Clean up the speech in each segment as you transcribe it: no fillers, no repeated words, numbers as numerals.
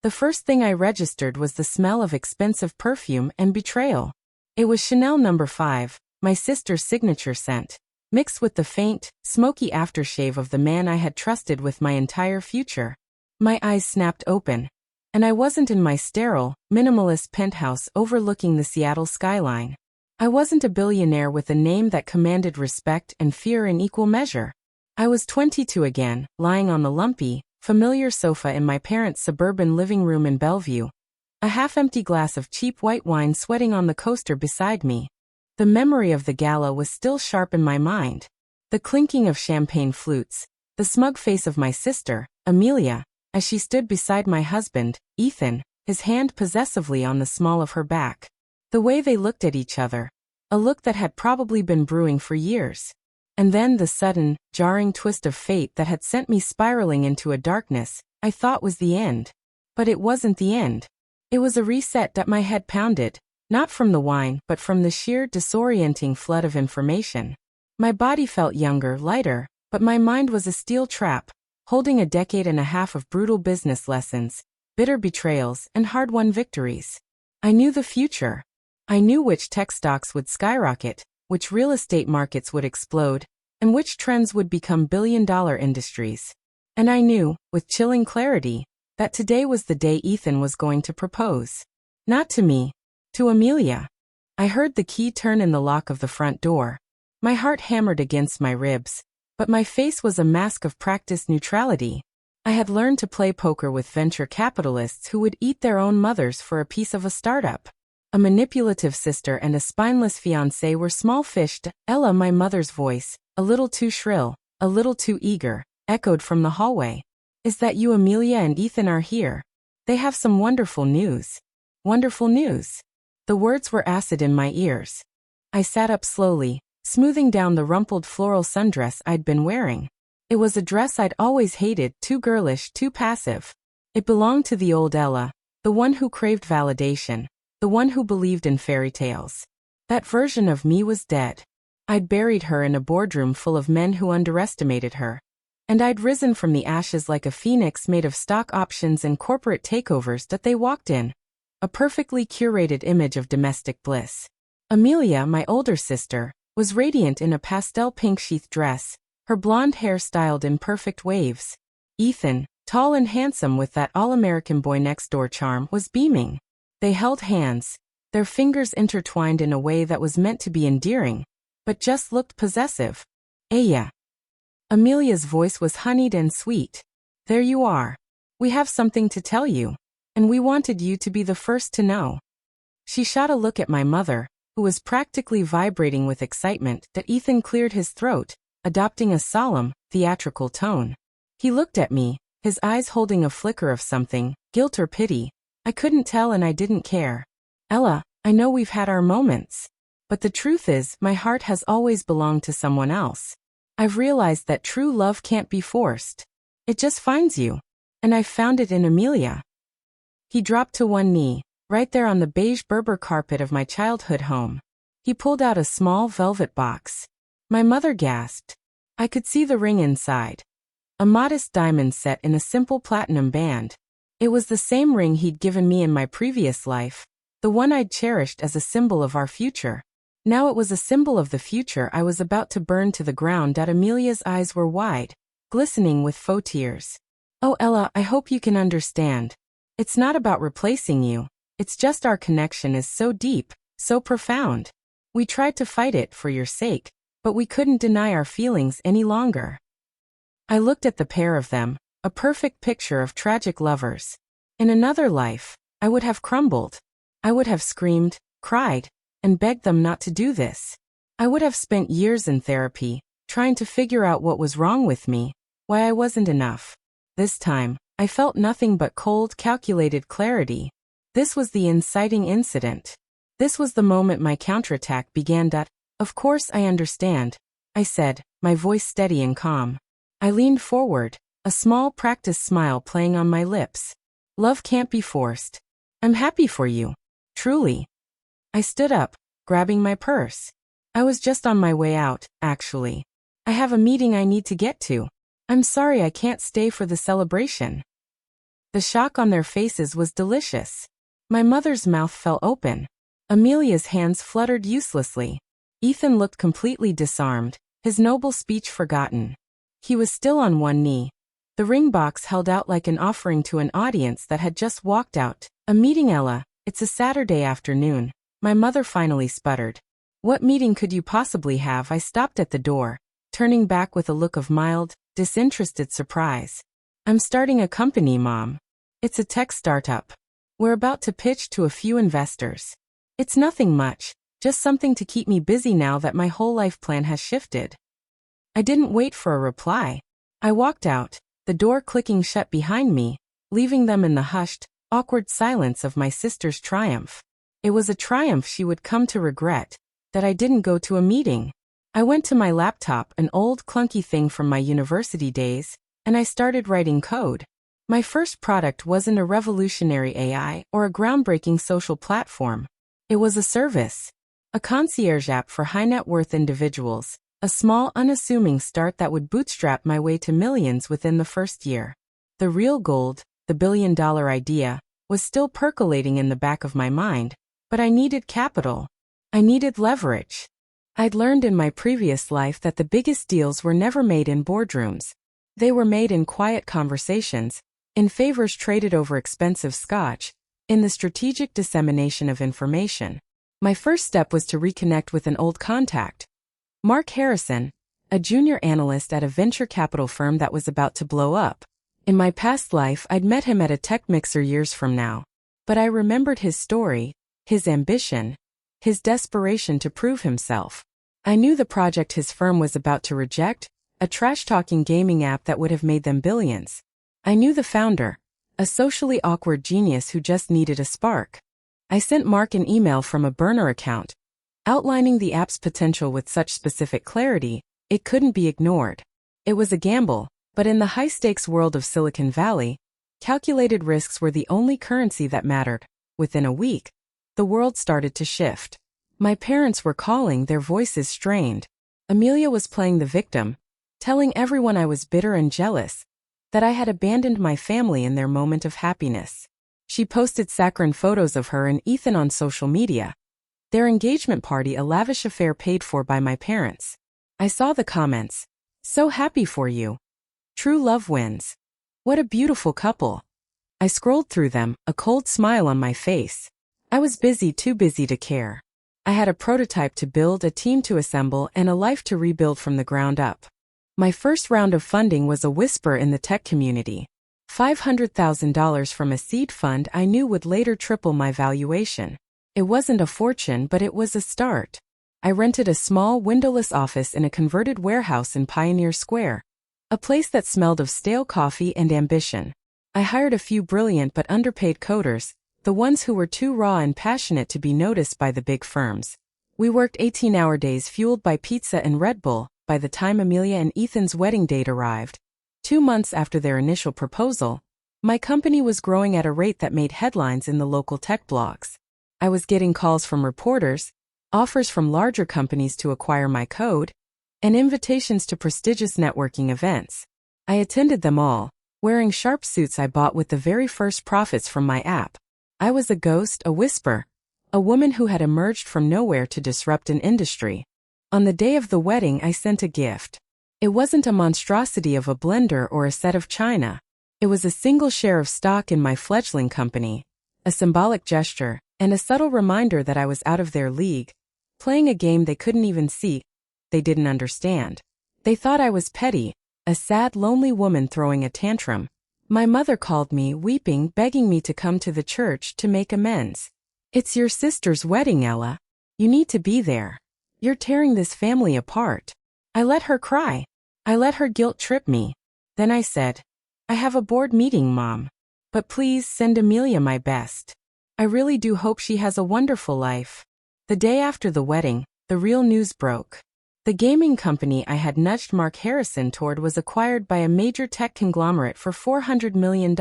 The first thing I registered was the smell of expensive perfume and betrayal. It was Chanel No. 5, my sister's signature scent, mixed with the faint, smoky aftershave of the man I had trusted with my entire future. My eyes snapped open. And I wasn't in my sterile, minimalist penthouse overlooking the Seattle skyline. I wasn't a billionaire with a name that commanded respect and fear in equal measure. I was 22 again, lying on the lumpy, familiar sofa in my parents' suburban living room in Bellevue. A half-empty glass of cheap white wine sweating on the coaster beside me. The memory of the gala was still sharp in my mind. The clinking of champagne flutes, the smug face of my sister, Amelia, as she stood beside my husband, Ethan, his hand possessively on the small of her back. The way they looked at each other. A look that had probably been brewing for years. And then the sudden, jarring twist of fate that had sent me spiraling into a darkness I thought was the end. But it wasn't the end. It was a reset that my head pounded, not from the wine but from the sheer disorienting flood of information. My body felt younger, lighter, but my mind was a steel trap, holding a decade and a half of brutal business lessons, bitter betrayals, and hard-won victories. I knew the future. I knew which tech stocks would skyrocket, which real estate markets would explode, and which trends would become billion-dollar industries. And I knew, with chilling clarity, that today was the day Ethan was going to propose. Not to me, to Amelia. I heard the key turn in the lock of the front door. My heart hammered against my ribs, but my face was a mask of practiced neutrality. I had learned to play poker with venture capitalists who would eat their own mothers for a piece of a startup. A manipulative sister and a spineless fiancé were small fish. Ella, my mother's voice, a little too shrill, a little too eager, echoed from the hallway. Is that you? Amelia and Ethan are here. They have some wonderful news. Wonderful news. The words were acid in my ears. I sat up slowly, smoothing down the rumpled floral sundress I'd been wearing. It was a dress I'd always hated, too girlish, too passive. It belonged to the old Ella, the one who craved validation, the one who believed in fairy tales. That version of me was dead. I'd buried her in a boardroom full of men who underestimated her. And I'd risen from the ashes like a phoenix made of stock options and corporate takeovers that they walked in. A perfectly curated image of domestic bliss. Amelia, my older sister, was radiant in a pastel pink sheath dress, her blonde hair styled in perfect waves. Ethan, tall and handsome with that all-American boy-next-door charm, was beaming. They held hands, their fingers intertwined in a way that was meant to be endearing, but just looked possessive. Aya. Amelia's voice was honeyed and sweet. There you are. We have something to tell you, and we wanted you to be the first to know. She shot a look at my mother, who was practically vibrating with excitement, that Ethan cleared his throat, adopting a solemn, theatrical tone. He looked at me, his eyes holding a flicker of something, guilt or pity. I couldn't tell and I didn't care. Ella, I know we've had our moments. But the truth is, my heart has always belonged to someone else. I've realized that true love can't be forced. It just finds you. And I found it in Amelia. He dropped to one knee, right there on the beige Berber carpet of my childhood home. He pulled out a small velvet box. My mother gasped. I could see the ring inside. A modest diamond set in a simple platinum band. It was the same ring he'd given me in my previous life, the one I'd cherished as a symbol of our future. Now it was a symbol of the future I was about to burn to the ground. Amelia's eyes were wide, glistening with faux tears. Oh Ella, I hope you can understand. It's not about replacing you, it's just our connection is so deep, so profound. We tried to fight it for your sake, but we couldn't deny our feelings any longer. I looked at the pair of them, a perfect picture of tragic lovers. In another life, I would have crumbled. I would have screamed, cried, and begged them not to do this. I would have spent years in therapy, trying to figure out what was wrong with me, why I wasn't enough. This time, I felt nothing but cold, calculated clarity. This was the inciting incident. This was the moment my counterattack began. Of course I understand, I said, my voice steady and calm. I leaned forward, a small practiced smile playing on my lips. Love can't be forced. I'm happy for you. Truly. I stood up, grabbing my purse. I was just on my way out, actually. I have a meeting I need to get to. I'm sorry I can't stay for the celebration. The shock on their faces was delicious. My mother's mouth fell open. Amelia's hands fluttered uselessly. Ethan looked completely disarmed, his noble speech forgotten. He was still on one knee. The ring box held out like an offering to an audience that had just walked out. "A meeting, Ella. It's a Saturday afternoon," my mother finally sputtered. "What meeting could you possibly have?" I stopped at the door, turning back with a look of mild, disinterested surprise. "I'm starting a company, Mom. It's a tech startup. We're about to pitch to a few investors. It's nothing much, just something to keep me busy now that my whole life plan has shifted." I didn't wait for a reply. I walked out, the door clicking shut behind me, leaving them in the hushed, awkward silence of my sister's triumph. It was a triumph she would come to regret, that I didn't go to a meeting. I went to my laptop, an old clunky thing from my university days, and I started writing code. My first product wasn't a revolutionary AI or a groundbreaking social platform. It was a service. A concierge app for high-net-worth individuals, a small, unassuming start that would bootstrap my way to millions within the first year. The real gold, the billion-dollar idea, was still percolating in the back of my mind, but I needed capital. I needed leverage. I'd learned in my previous life that the biggest deals were never made in boardrooms. They were made in quiet conversations, in favors traded over expensive scotch, in the strategic dissemination of information. My first step was to reconnect with an old contact, Mark Harrison, a junior analyst at a venture capital firm that was about to blow up. In my past life, I'd met him at a tech mixer years from now. But I remembered his story, his ambition, his desperation to prove himself. I knew the project his firm was about to reject, a trash-talking gaming app that would have made them billions. I knew the founder, a socially awkward genius who just needed a spark. I sent Mark an email from a burner account, outlining the app's potential with such specific clarity, it couldn't be ignored. It was a gamble, but in the high-stakes world of Silicon Valley, calculated risks were the only currency that mattered. Within a week, the world started to shift. My parents were calling, their voices strained. Amelia was playing the victim, telling everyone I was bitter and jealous, that I had abandoned my family in their moment of happiness. She posted saccharine photos of her and Ethan on social media. Their engagement party, a lavish affair paid for by my parents. I saw the comments. "So happy for you. True love wins. What a beautiful couple." I scrolled through them, a cold smile on my face. I was busy, too busy to care. I had a prototype to build, a team to assemble, and a life to rebuild from the ground up. My first round of funding was a whisper in the tech community. $500,000 from a seed fund I knew would later triple my valuation. It wasn't a fortune, but it was a start. I rented a small, windowless office in a converted warehouse in Pioneer Square, a place that smelled of stale coffee and ambition. I hired a few brilliant but underpaid coders, the ones who were too raw and passionate to be noticed by the big firms. We worked 18-hour days fueled by pizza and Red Bull. By the time Amelia and Ethan's wedding date arrived, 2 months after their initial proposal, my company was growing at a rate that made headlines in the local tech blogs. I was getting calls from reporters, offers from larger companies to acquire my code, and invitations to prestigious networking events. I attended them all, wearing sharp suits I bought with the very first profits from my app. I was a ghost, a whisper, a woman who had emerged from nowhere to disrupt an industry. On the day of the wedding, I sent a gift. It wasn't a monstrosity of a blender or a set of china. It was a single share of stock in my fledgling company, a symbolic gesture, and a subtle reminder that I was out of their league, playing a game they couldn't even see. They didn't understand. They thought I was petty, a sad, lonely woman throwing a tantrum. My mother called me, weeping, begging me to come to the church to make amends. "It's your sister's wedding, Ella. You need to be there. You're tearing this family apart." I let her cry. I let her guilt trip me. Then I said, "I have a board meeting, Mom. But please send Amelia my best. I really do hope she has a wonderful life." The day after the wedding, the real news broke. The gaming company I had nudged Mark Harrison toward was acquired by a major tech conglomerate for $400 million.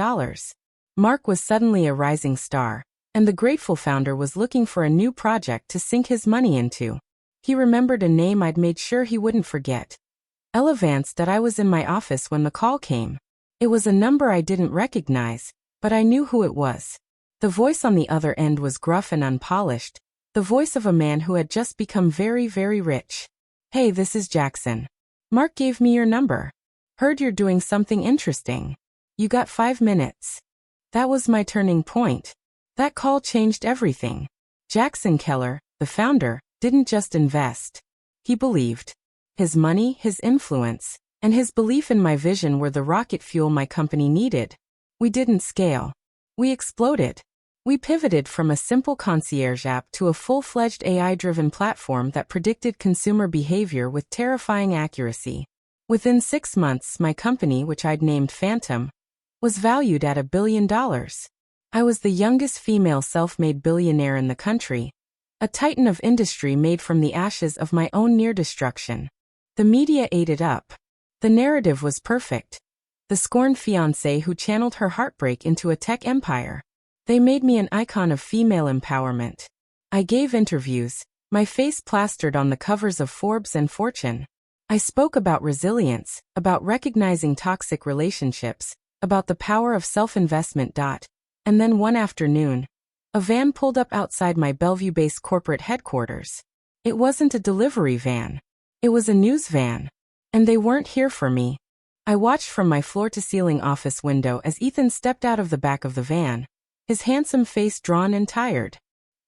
Mark was suddenly a rising star, and the grateful founder was looking for a new project to sink his money into. He remembered a name I'd made sure he wouldn't forget. Ella Vance. I was in my office when the call came. It was a number I didn't recognize, But I knew who it was. The voice on the other end was gruff and unpolished, the voice of a man who had just become very, very rich. "Hey, this is Jackson. Mark gave me your number. Heard you're doing something interesting. You got 5 minutes." That was my turning point. That call changed everything. Jackson Keller, the founder, didn't just invest. He believed. His money, his influence, and his belief in my vision were the rocket fuel my company needed. We didn't scale. We exploded. We pivoted from a simple concierge app to a full-fledged AI-driven platform that predicted consumer behavior with terrifying accuracy. Within 6 months, my company, which I'd named Phantom, was valued at $1 billion. I was the youngest female self-made billionaire in the country, a titan of industry made from the ashes of my own near-destruction. The media ate it up. The narrative was perfect. The scorned fiancée who channeled her heartbreak into a tech empire. They made me an icon of female empowerment. I gave interviews, my face plastered on the covers of Forbes and Fortune. I spoke about resilience, about recognizing toxic relationships, about the power of self-investment. And then one afternoon, a van pulled up outside my Bellevue-based corporate headquarters. It wasn't a delivery van. It was a news van. And they weren't here for me. I watched from my floor-to-ceiling office window as Ethan stepped out of the back of the van, his handsome face drawn and tired.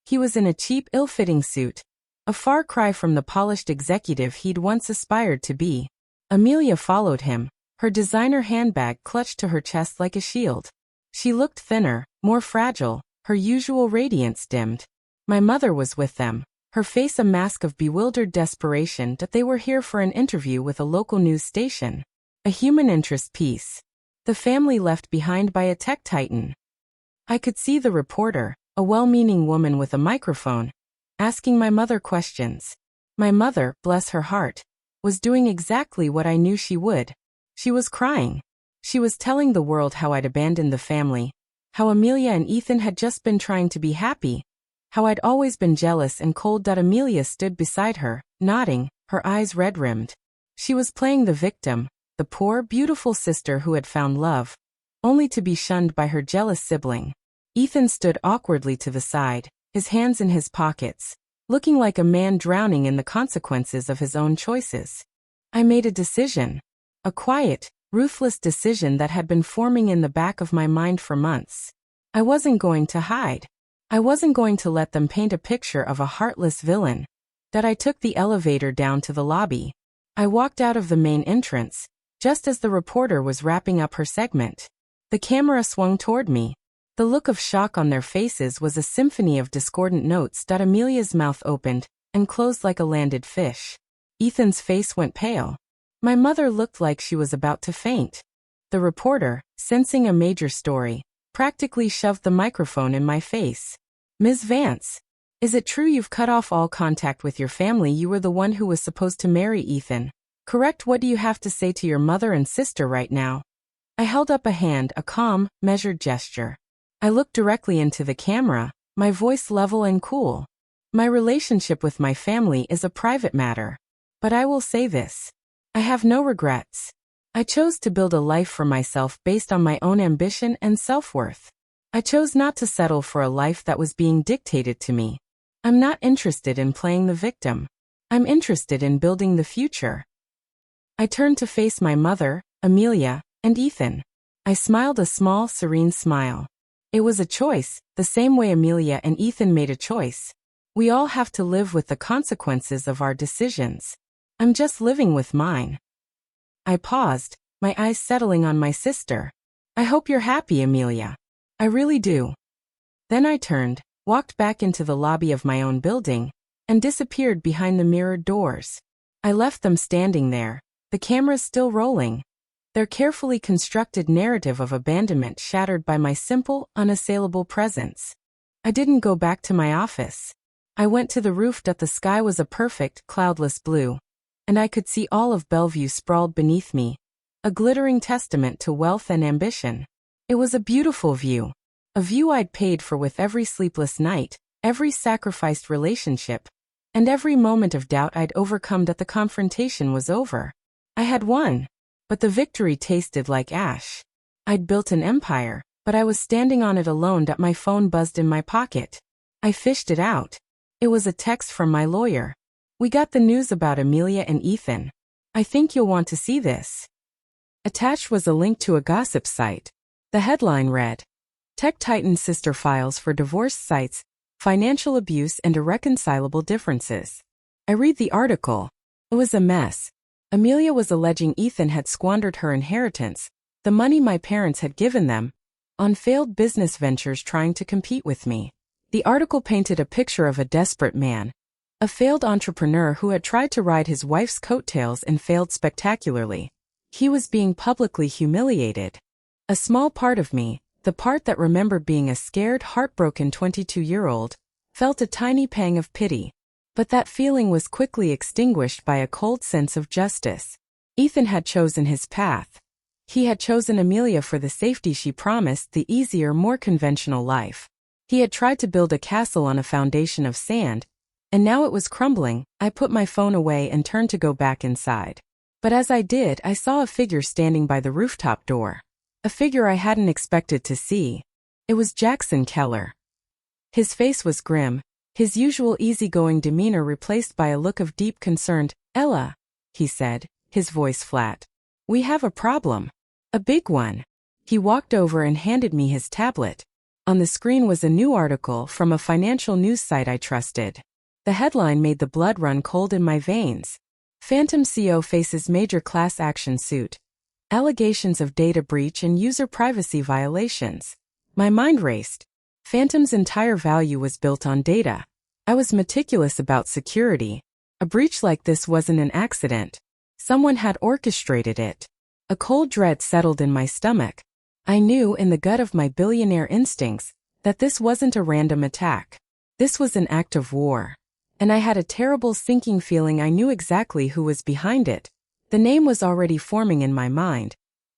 He was in a cheap, ill-fitting suit, a far cry from the polished executive he'd once aspired to be. Amelia followed him, her designer handbag clutched to her chest like a shield. She looked thinner, more fragile, her usual radiance dimmed. My mother was with them, her face a mask of bewildered desperation that they were here for an interview with a local news station. A human interest piece. The family left behind by a tech titan. I could see the reporter, a well-meaning woman with a microphone, asking my mother questions. My mother, bless her heart, was doing exactly what I knew she would. She was crying. She was telling the world how I'd abandoned the family, how Amelia and Ethan had just been trying to be happy, how I'd always been jealous and cold. Amelia stood beside her, nodding, her eyes red-rimmed. She was playing the victim, the poor, beautiful sister who had found love, only to be shunned by her jealous sibling. Ethan stood awkwardly to the side, his hands in his pockets, looking like a man drowning in the consequences of his own choices. I made a decision. A quiet, ruthless decision that had been forming in the back of my mind for months. I wasn't going to hide. I wasn't going to let them paint a picture of a heartless villain. That I took the elevator down to the lobby. I walked out of the main entrance, just as the reporter was wrapping up her segment. The camera swung toward me. The look of shock on their faces was a symphony of discordant notes. Amelia's mouth opened and closed like a landed fish. Ethan's face went pale. My mother looked like she was about to faint. The reporter, sensing a major story, practically shoved the microphone in my face. "Ms. Vance, is it true you've cut off all contact with your family? You were the one who was supposed to marry Ethan. Correct? What do you have to say to your mother and sister right now?" I held up a hand, a calm, measured gesture. I looked directly into the camera, my voice level and cool. "My relationship with my family is a private matter. But I will say this. I have no regrets. I chose to build a life for myself based on my own ambition and self-worth. I chose not to settle for a life that was being dictated to me. I'm not interested in playing the victim. I'm interested in building the future." I turned to face my mother, Amelia, and Ethan. I smiled a small, serene smile. It was a choice, the same way Amelia and Ethan made a choice. We all have to live with the consequences of our decisions. I'm just living with mine. I paused, my eyes settling on my sister. "I hope you're happy, Amelia. I really do." Then I turned, walked back into the lobby of my own building, and disappeared behind the mirrored doors. I left them standing there, the cameras still rolling, their carefully constructed narrative of abandonment shattered by my simple, unassailable presence. I didn't go back to my office. I went to the roof. The sky was a perfect, cloudless blue, and I could see all of Bellevue sprawled beneath me, a glittering testament to wealth and ambition. It was a beautiful view, a view I'd paid for with every sleepless night, every sacrificed relationship, and every moment of doubt I'd overcome. The confrontation was over. I had won, but the victory tasted like ash. I'd built an empire, but I was standing on it alone that my phone buzzed in my pocket. I fished it out. It was a text from my lawyer. We got the news about Amelia and Ethan. I think you'll want to see this. Attached was a link to a gossip site. The headline read, Tech Titan Sister Files for Divorce Sites, Financial Abuse and Irreconcilable Differences. I read the article. It was a mess. Amelia was alleging Ethan had squandered her inheritance, the money my parents had given them, on failed business ventures trying to compete with me. The article painted a picture of a desperate man, a failed entrepreneur who had tried to ride his wife's coattails and failed spectacularly. He was being publicly humiliated. A small part of me, the part that remembered being a scared, heartbroken 22-year-old, felt a tiny pang of pity. But that feeling was quickly extinguished by a cold sense of justice. Ethan had chosen his path. He had chosen Amelia for the safety she promised, the easier, more conventional life. He had tried to build a castle on a foundation of sand, and now it was crumbling. I put my phone away and turned to go back inside. But as I did, I saw a figure standing by the rooftop door. A figure I hadn't expected to see. It was Jackson Keller. His face was grim, his usual easygoing demeanor replaced by a look of deep concern. "Ella," he said, his voice flat. "We have a problem. A big one." He walked over and handed me his tablet. On the screen was a new article from a financial news site I trusted. The headline made the blood run cold in my veins. Phantom CEO faces major class action suit. Allegations of data breach and user privacy violations. My mind raced. Phantom's entire value was built on data. I was meticulous about security. A breach like this wasn't an accident. Someone had orchestrated it. A cold dread settled in my stomach. I knew in the gut of my billionaire instincts that this wasn't a random attack. This was an act of war. And I had a terrible sinking feeling I knew exactly who was behind it. The name was already forming in my mind.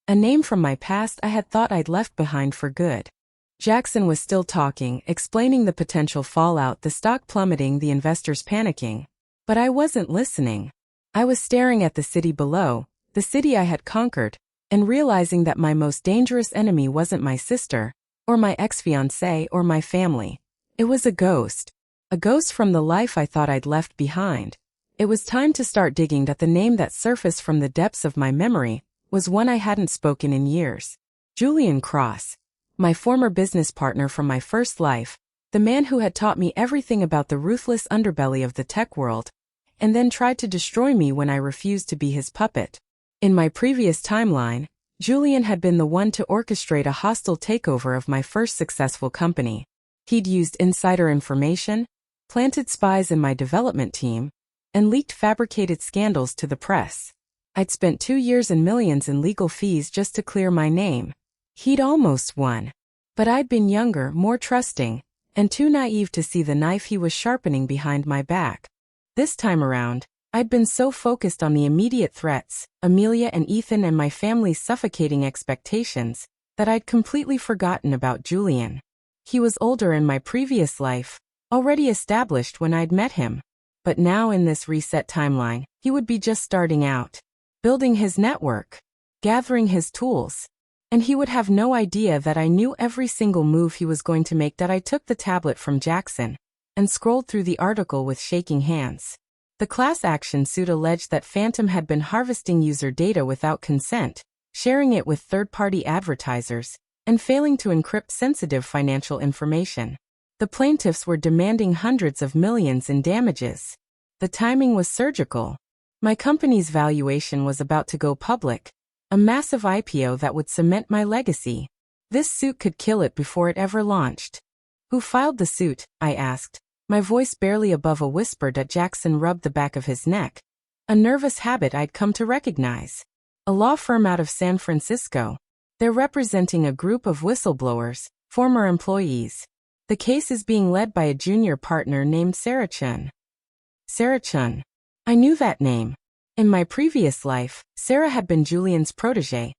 A name from my past I had thought I'd left behind for good. Jackson was still talking, explaining the potential fallout, the stock plummeting, the investors panicking. But I wasn't listening. I was staring at the city below, the city I had conquered, and realizing that my most dangerous enemy wasn't my sister, or my ex-fiancé, or my family. It was a ghost. A ghost from the life I thought I'd left behind. It was time to start digging that the name that surfaced from the depths of my memory was one I hadn't spoken in years. Julian Cross. My former business partner from my first life, the man who had taught me everything about the ruthless underbelly of the tech world, and then tried to destroy me when I refused to be his puppet. In my previous timeline, Julian had been the one to orchestrate a hostile takeover of my first successful company. He'd used insider information, planted spies in my development team, and leaked fabricated scandals to the press. I'd spent 2 years and millions in legal fees just to clear my name. He'd almost won. But I'd been younger, more trusting, and too naive to see the knife he was sharpening behind my back. This time around, I'd been so focused on the immediate threats, Amelia and Ethan and my family's suffocating expectations, that I'd completely forgotten about Julian. He was older in my previous life, already established when I'd met him. But now in this reset timeline, he would be just starting out, building his network, gathering his tools. And he would have no idea that I knew every single move he was going to make. That I took the tablet from Jackson and scrolled through the article with shaking hands. The class action suit alleged that Phantom had been harvesting user data without consent, sharing it with third-party advertisers, and failing to encrypt sensitive financial information. The plaintiffs were demanding hundreds of millions in damages. The timing was surgical. My company's valuation was about to go public. A massive IPO that would cement my legacy. This suit could kill it before it ever launched. "Who filed the suit?" I asked, my voice barely above a whisper. That Jackson rubbed the back of his neck. A nervous habit I'd come to recognize. A law firm out of San Francisco. They're representing a group of whistleblowers, former employees. The case is being led by a junior partner named Sarah Chun. Sarah Chun. I knew that name. In my previous life, Sarah had been Julian's protégé,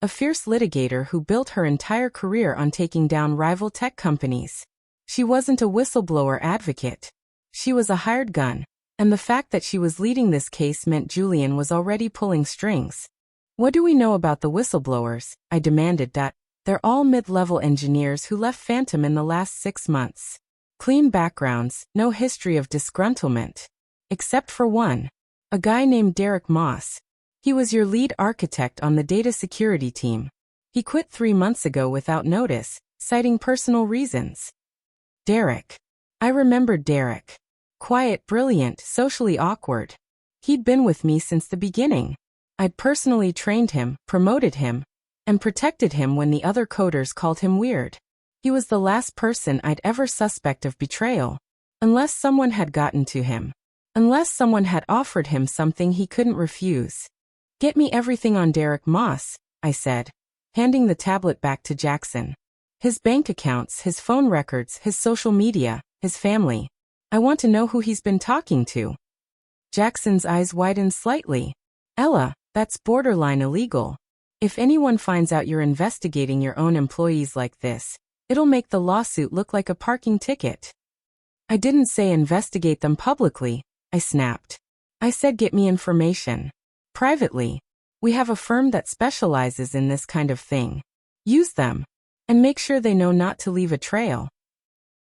a fierce litigator who built her entire career on taking down rival tech companies. She wasn't a whistleblower advocate. She was a hired gun, and the fact that she was leading this case meant Julian was already pulling strings. "What do we know about the whistleblowers?" I demanded. That They're all mid-level engineers who left Phantom in the last 6 months. Clean backgrounds, no history of disgruntlement. Except for one. A guy named Derek Moss. He was your lead architect on the data security team. He quit 3 months ago without notice, citing personal reasons. Derek. I remembered Derek. Quiet, brilliant, socially awkward. He'd been with me since the beginning. I'd personally trained him, promoted him, and protected him when the other coders called him weird. He was the last person I'd ever suspect of betrayal. Unless someone had gotten to him. Unless someone had offered him something he couldn't refuse. Get me everything on Derek Moss, I said, handing the tablet back to Jackson. His bank accounts, his phone records, his social media, his family. I want to know who he's been talking to. Jackson's eyes widened slightly. Ella, that's borderline illegal. If anyone finds out you're investigating your own employees like this, it'll make the lawsuit look like a parking ticket. I didn't say investigate them publicly, I snapped. I said get me information. Privately. We have a firm that specializes in this kind of thing. Use them. And make sure they know not to leave a trail.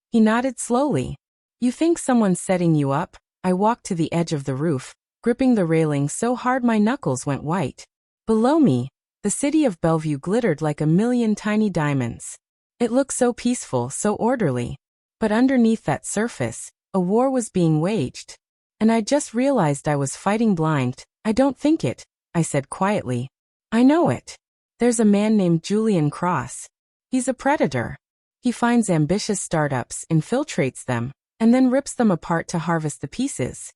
He nodded slowly. You think someone's setting you up? I walked to the edge of the roof, gripping the railing so hard my knuckles went white. Below me, the city of Bellevue glittered like a million tiny diamonds. It looked so peaceful, so orderly. But underneath that surface, a war was being waged. And I just realized I was fighting blind. I don't think it, I said quietly. I know it. There's a man named Julian Cross. He's a predator. He finds ambitious startups, infiltrates them, and then rips them apart to harvest the pieces.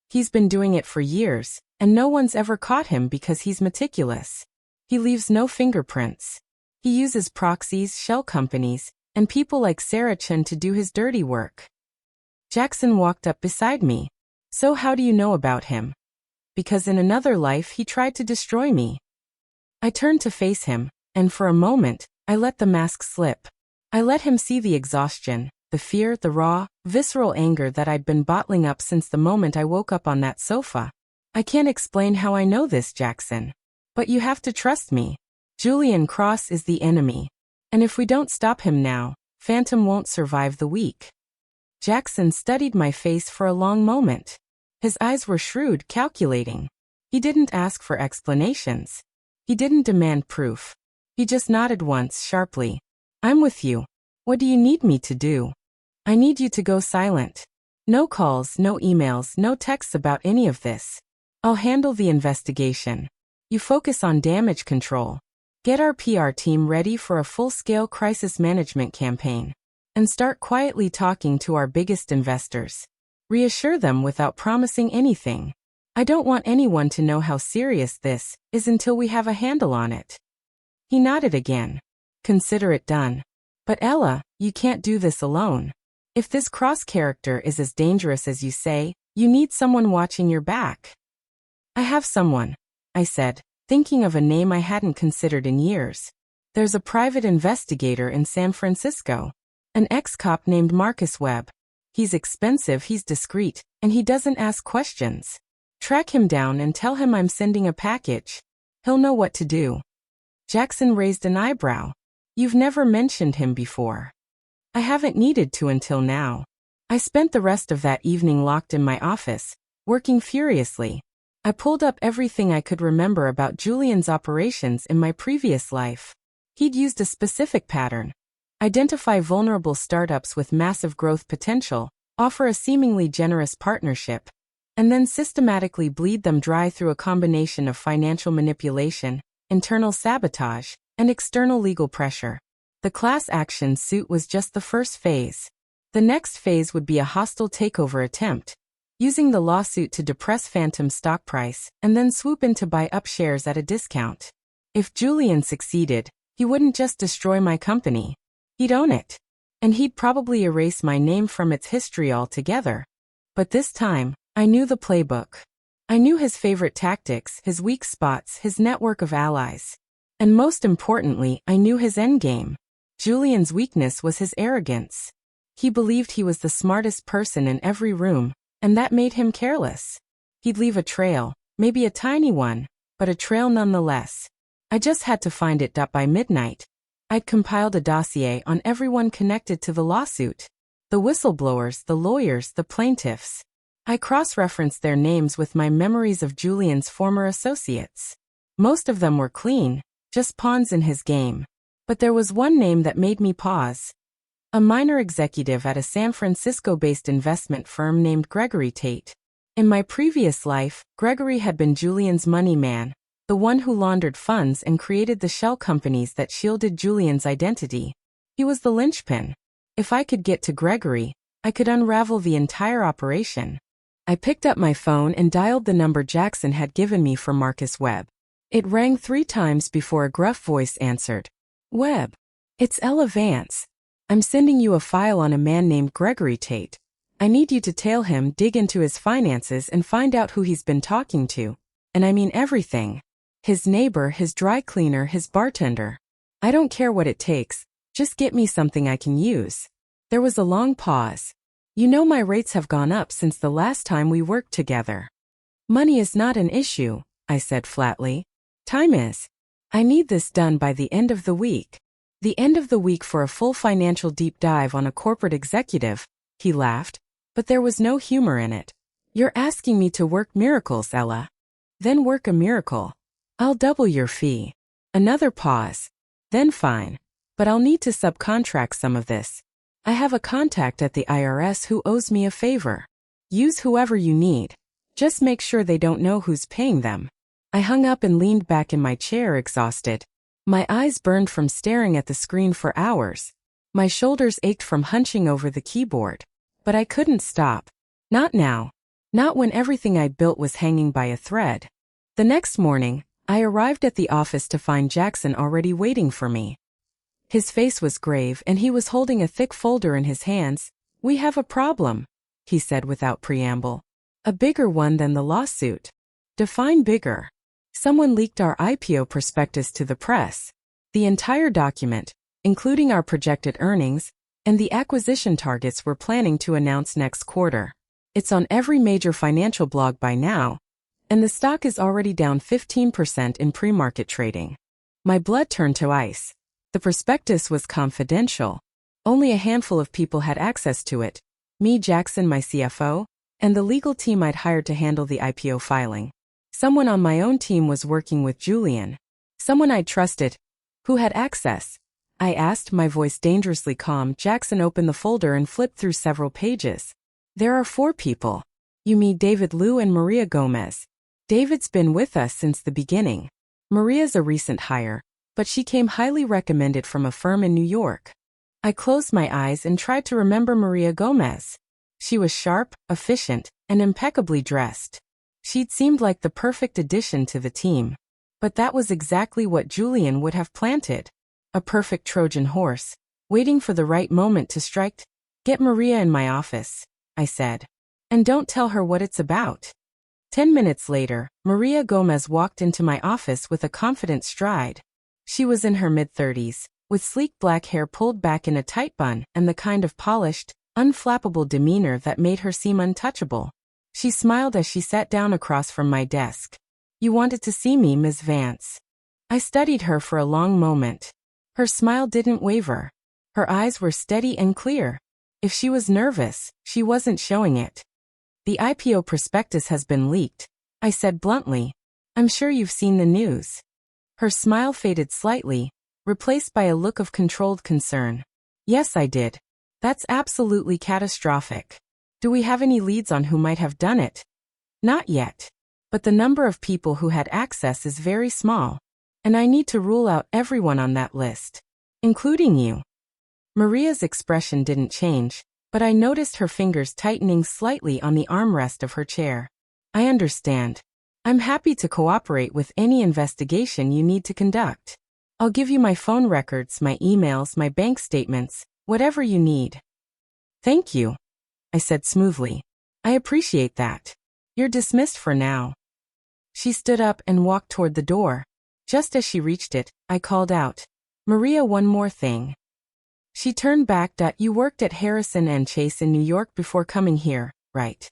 He's been doing it for years, and no one's ever caught him because he's meticulous. He leaves no fingerprints. He uses proxies, shell companies, and people like Sarah Chen to do his dirty work. Jackson walked up beside me. So how do you know about him? Because in another life he tried to destroy me. I turned to face him, and for a moment, I let the mask slip. I let him see the exhaustion, the fear, the raw, visceral anger that I'd been bottling up since the moment I woke up on that sofa. I can't explain how I know this, Jackson. But you have to trust me. Julian Cross is the enemy. And if we don't stop him now, Phantom won't survive the week. Jackson studied my face for a long moment. His eyes were shrewd, calculating. He didn't ask for explanations. He didn't demand proof. He just nodded once sharply. I'm with you. What do you need me to do? I need you to go silent. No calls, no emails, no texts about any of this. I'll handle the investigation. You focus on damage control. Get our PR team ready for a full-scale crisis management campaign. And start quietly talking to our biggest investors. Reassure them without promising anything. I don't want anyone to know how serious this is until we have a handle on it. He nodded again. Consider it done. But Ella, you can't do this alone. If this Cross character is as dangerous as you say, you need someone watching your back. I have someone, I said, thinking of a name I hadn't considered in years. There's a private investigator in San Francisco. An ex-cop named Marcus Webb. He's expensive, he's discreet, and he doesn't ask questions. Track him down and tell him I'm sending a package. He'll know what to do. Jackson raised an eyebrow. You've never mentioned him before. I haven't needed to until now. I spent the rest of that evening locked in my office, working furiously. I pulled up everything I could remember about Julian's operations in my previous life. He'd used a specific pattern. Identify vulnerable startups with massive growth potential, offer a seemingly generous partnership, and then systematically bleed them dry through a combination of financial manipulation, internal sabotage, and external legal pressure. The class action suit was just the first phase. The next phase would be a hostile takeover attempt, using the lawsuit to depress Phantom's stock price and then swoop in to buy up shares at a discount. If Julian succeeded, he wouldn't just destroy my company. He'd own it. And he'd probably erase my name from its history altogether. But this time, I knew the playbook. I knew his favorite tactics, his weak spots, his network of allies. And most importantly, I knew his endgame. Julian's weakness was his arrogance. He believed he was the smartest person in every room, and that made him careless. He'd leave a trail, maybe a tiny one, but a trail nonetheless. I just had to find it by midnight. I'd compiled a dossier on everyone connected to the lawsuit. The whistleblowers, the lawyers, the plaintiffs. I cross-referenced their names with my memories of Julian's former associates. Most of them were clean, just pawns in his game. But there was one name that made me pause. A minor executive at a San Francisco-based investment firm named Gregory Tate. In my previous life, Gregory had been Julian's money man, the one who laundered funds and created the shell companies that shielded Julian's identity. He was the linchpin. If I could get to Gregory, I could unravel the entire operation. I picked up my phone and dialed the number Jackson had given me for Marcus Webb. It rang 3 times before a gruff voice answered. Webb. It's Ella Vance. I'm sending you a file on a man named Gregory Tate. I need you to tail him, dig into his finances and find out who he's been talking to. And I mean everything. His neighbor, his dry cleaner, his bartender. I don't care what it takes, just get me something I can use. There was a long pause. You know my rates have gone up since the last time we worked together. Money is not an issue, I said flatly. Time is. I need this done by the end of the week. The end of the week for a full financial deep dive on a corporate executive, he laughed, but there was no humor in it. You're asking me to work miracles, Ella. Then work a miracle. I'll double your fee. Another pause. Then fine. But I'll need to subcontract some of this. I have a contact at the IRS who owes me a favor. Use whoever you need. Just make sure they don't know who's paying them. I hung up and leaned back in my chair exhausted. My eyes burned from staring at the screen for hours. My shoulders ached from hunching over the keyboard. But I couldn't stop. Not now. Not when everything I'd built was hanging by a thread. The next morning, I arrived at the office to find Jackson already waiting for me. His face was grave and he was holding a thick folder in his hands. We have a problem, he said without preamble. A bigger one than the lawsuit. Define bigger. Someone leaked our IPO prospectus to the press. The entire document, including our projected earnings, and the acquisition targets we're planning to announce next quarter. It's on every major financial blog by now, and the stock is already down 15% in pre-market trading. My blood turned to ice. The prospectus was confidential. Only a handful of people had access to it. Me, Jackson, my CFO, and the legal team I'd hired to handle the IPO filing. Someone on my own team was working with Julian. Someone I trusted. Who had access? I asked, my voice dangerously calm. Jackson opened the folder and flipped through several pages. There are 4 people. You meet David Liu and Maria Gomez. David's been with us since the beginning. Maria's a recent hire, but she came highly recommended from a firm in New York. I closed my eyes and tried to remember Maria Gomez. She was sharp, efficient, and impeccably dressed. She'd seemed like the perfect addition to the team. But that was exactly what Julian would have planted. A perfect Trojan horse, waiting for the right moment to strike. Get Maria in my office, I said. And don't tell her what it's about. 10 minutes later, Maria Gomez walked into my office with a confident stride. She was in her mid-30s, with sleek black hair pulled back in a tight bun and the kind of polished, unflappable demeanor that made her seem untouchable. She smiled as she sat down across from my desk. You wanted to see me, Ms. Vance. I studied her for a long moment. Her smile didn't waver. Her eyes were steady and clear. If she was nervous, she wasn't showing it. The IPO prospectus has been leaked, I said bluntly. I'm sure you've seen the news. Her smile faded slightly, replaced by a look of controlled concern. Yes, I did. That's absolutely catastrophic. Do we have any leads on who might have done it? Not yet. But the number of people who had access is very small, and I need to rule out everyone on that list, including you. Maria's expression didn't change, but I noticed her fingers tightening slightly on the armrest of her chair. I understand. I'm happy to cooperate with any investigation you need to conduct. I'll give you my phone records, my emails, my bank statements, whatever you need. Thank you, I said smoothly. I appreciate that. You're dismissed for now. She stood up and walked toward the door. Just as she reached it, I called out, Maria, one more thing. She turned back. You worked at Harrison & Chase in New York before coming here, right?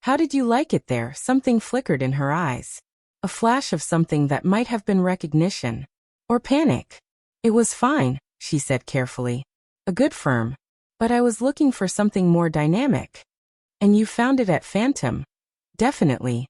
How did you like it there? Something flickered in her eyes. A flash of something that might have been recognition. Or panic. It was fine, she said carefully. A good firm. But I was looking for something more dynamic. And you found it at Phantom? Definitely.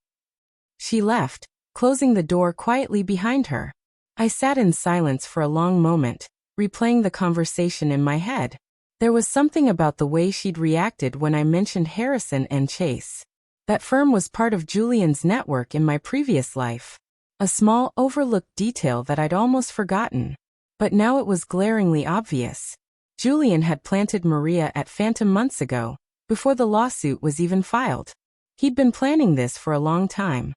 She left, closing the door quietly behind her. I sat in silence for a long moment, replaying the conversation in my head. There was something about the way she'd reacted when I mentioned Harrison and Chase. That firm was part of Julian's network in my previous life. A small, overlooked detail that I'd almost forgotten. But now it was glaringly obvious. Julian had planted Maria at Phantom months ago, before the lawsuit was even filed. He'd been planning this for a long time.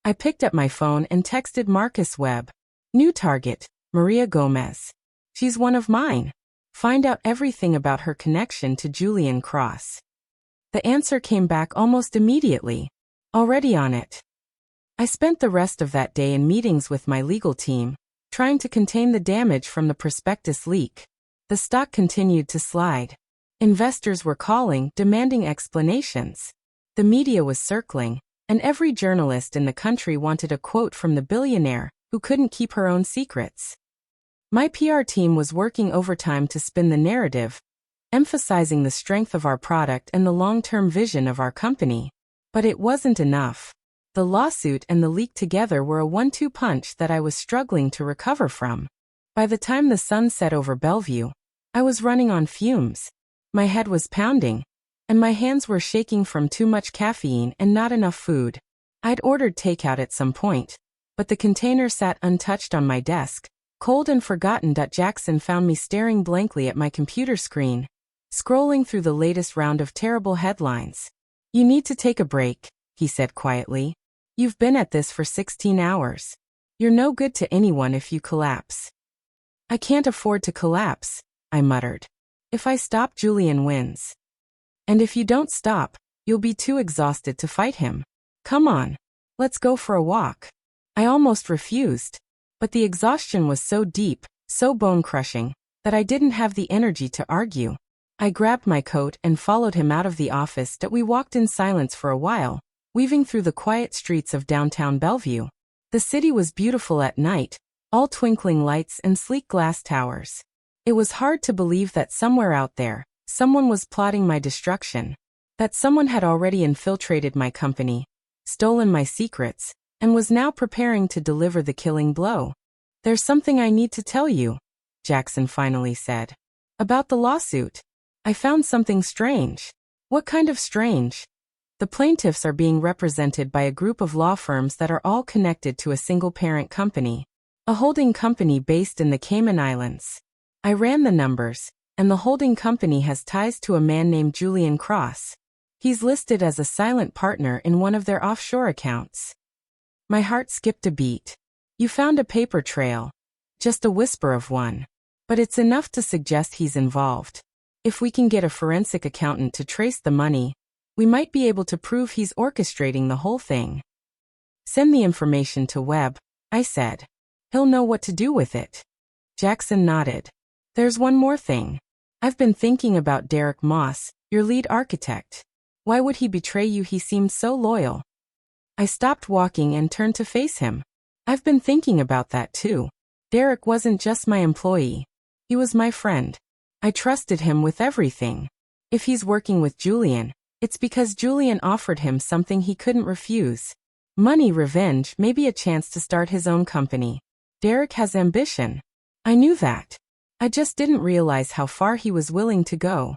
I picked up my phone and texted Marcus Webb. New target, Maria Gomez. She's one of mine. Find out everything about her connection to Julian Cross. The answer came back almost immediately. Already on it. I spent the rest of that day in meetings with my legal team, trying to contain the damage from the prospectus leak. The stock continued to slide. Investors were calling, demanding explanations. The media was circling, and every journalist in the country wanted a quote from the billionaire who couldn't keep her own secrets. My PR team was working overtime to spin the narrative, emphasizing the strength of our product and the long-term vision of our company. But it wasn't enough. The lawsuit and the leak together were a one-two punch that I was struggling to recover from. By the time the sun set over Bellevue, I was running on fumes. My head was pounding, and my hands were shaking from too much caffeine and not enough food. I'd ordered takeout at some point, but the container sat untouched on my desk, cold and forgotten. Jackson found me staring blankly at my computer screen, scrolling through the latest round of terrible headlines. You need to take a break, he said quietly. You've been at this for 16 hours. You're no good to anyone if you collapse. I can't afford to collapse, I muttered. If I stop, Julian wins. And if you don't stop, you'll be too exhausted to fight him. Come on, let's go for a walk. I almost refused, but the exhaustion was so deep, so bone-crushing, that I didn't have the energy to argue. I grabbed my coat and followed him out of the office. We walked in silence for a while, weaving through the quiet streets of downtown Bellevue. The city was beautiful at night, all twinkling lights and sleek glass towers. It was hard to believe that somewhere out there, someone was plotting my destruction. That someone had already infiltrated my company, stolen my secrets, and was now preparing to deliver the killing blow. There's something I need to tell you, Jackson finally said. About the lawsuit. I found something strange. What kind of strange? The plaintiffs are being represented by a group of law firms that are all connected to a single parent company, a holding company based in the Cayman Islands. I ran the numbers, and the holding company has ties to a man named Julian Cross. He's listed as a silent partner in one of their offshore accounts. My heart skipped a beat. You found a paper trail. Just a whisper of one. But it's enough to suggest he's involved. If we can get a forensic accountant to trace the money, we might be able to prove he's orchestrating the whole thing. Send the information to Webb, I said. He'll know what to do with it. Jackson nodded. There's one more thing. I've been thinking about Derek Moss, your lead architect. Why would he betray you? He seemed so loyal. I stopped walking and turned to face him. I've been thinking about that too. Derek wasn't just my employee. He was my friend. I trusted him with everything. If he's working with Julian, it's because Julian offered him something he couldn't refuse. Money, revenge, maybe a chance to start his own company. Derek has ambition. I knew that. I just didn't realize how far he was willing to go.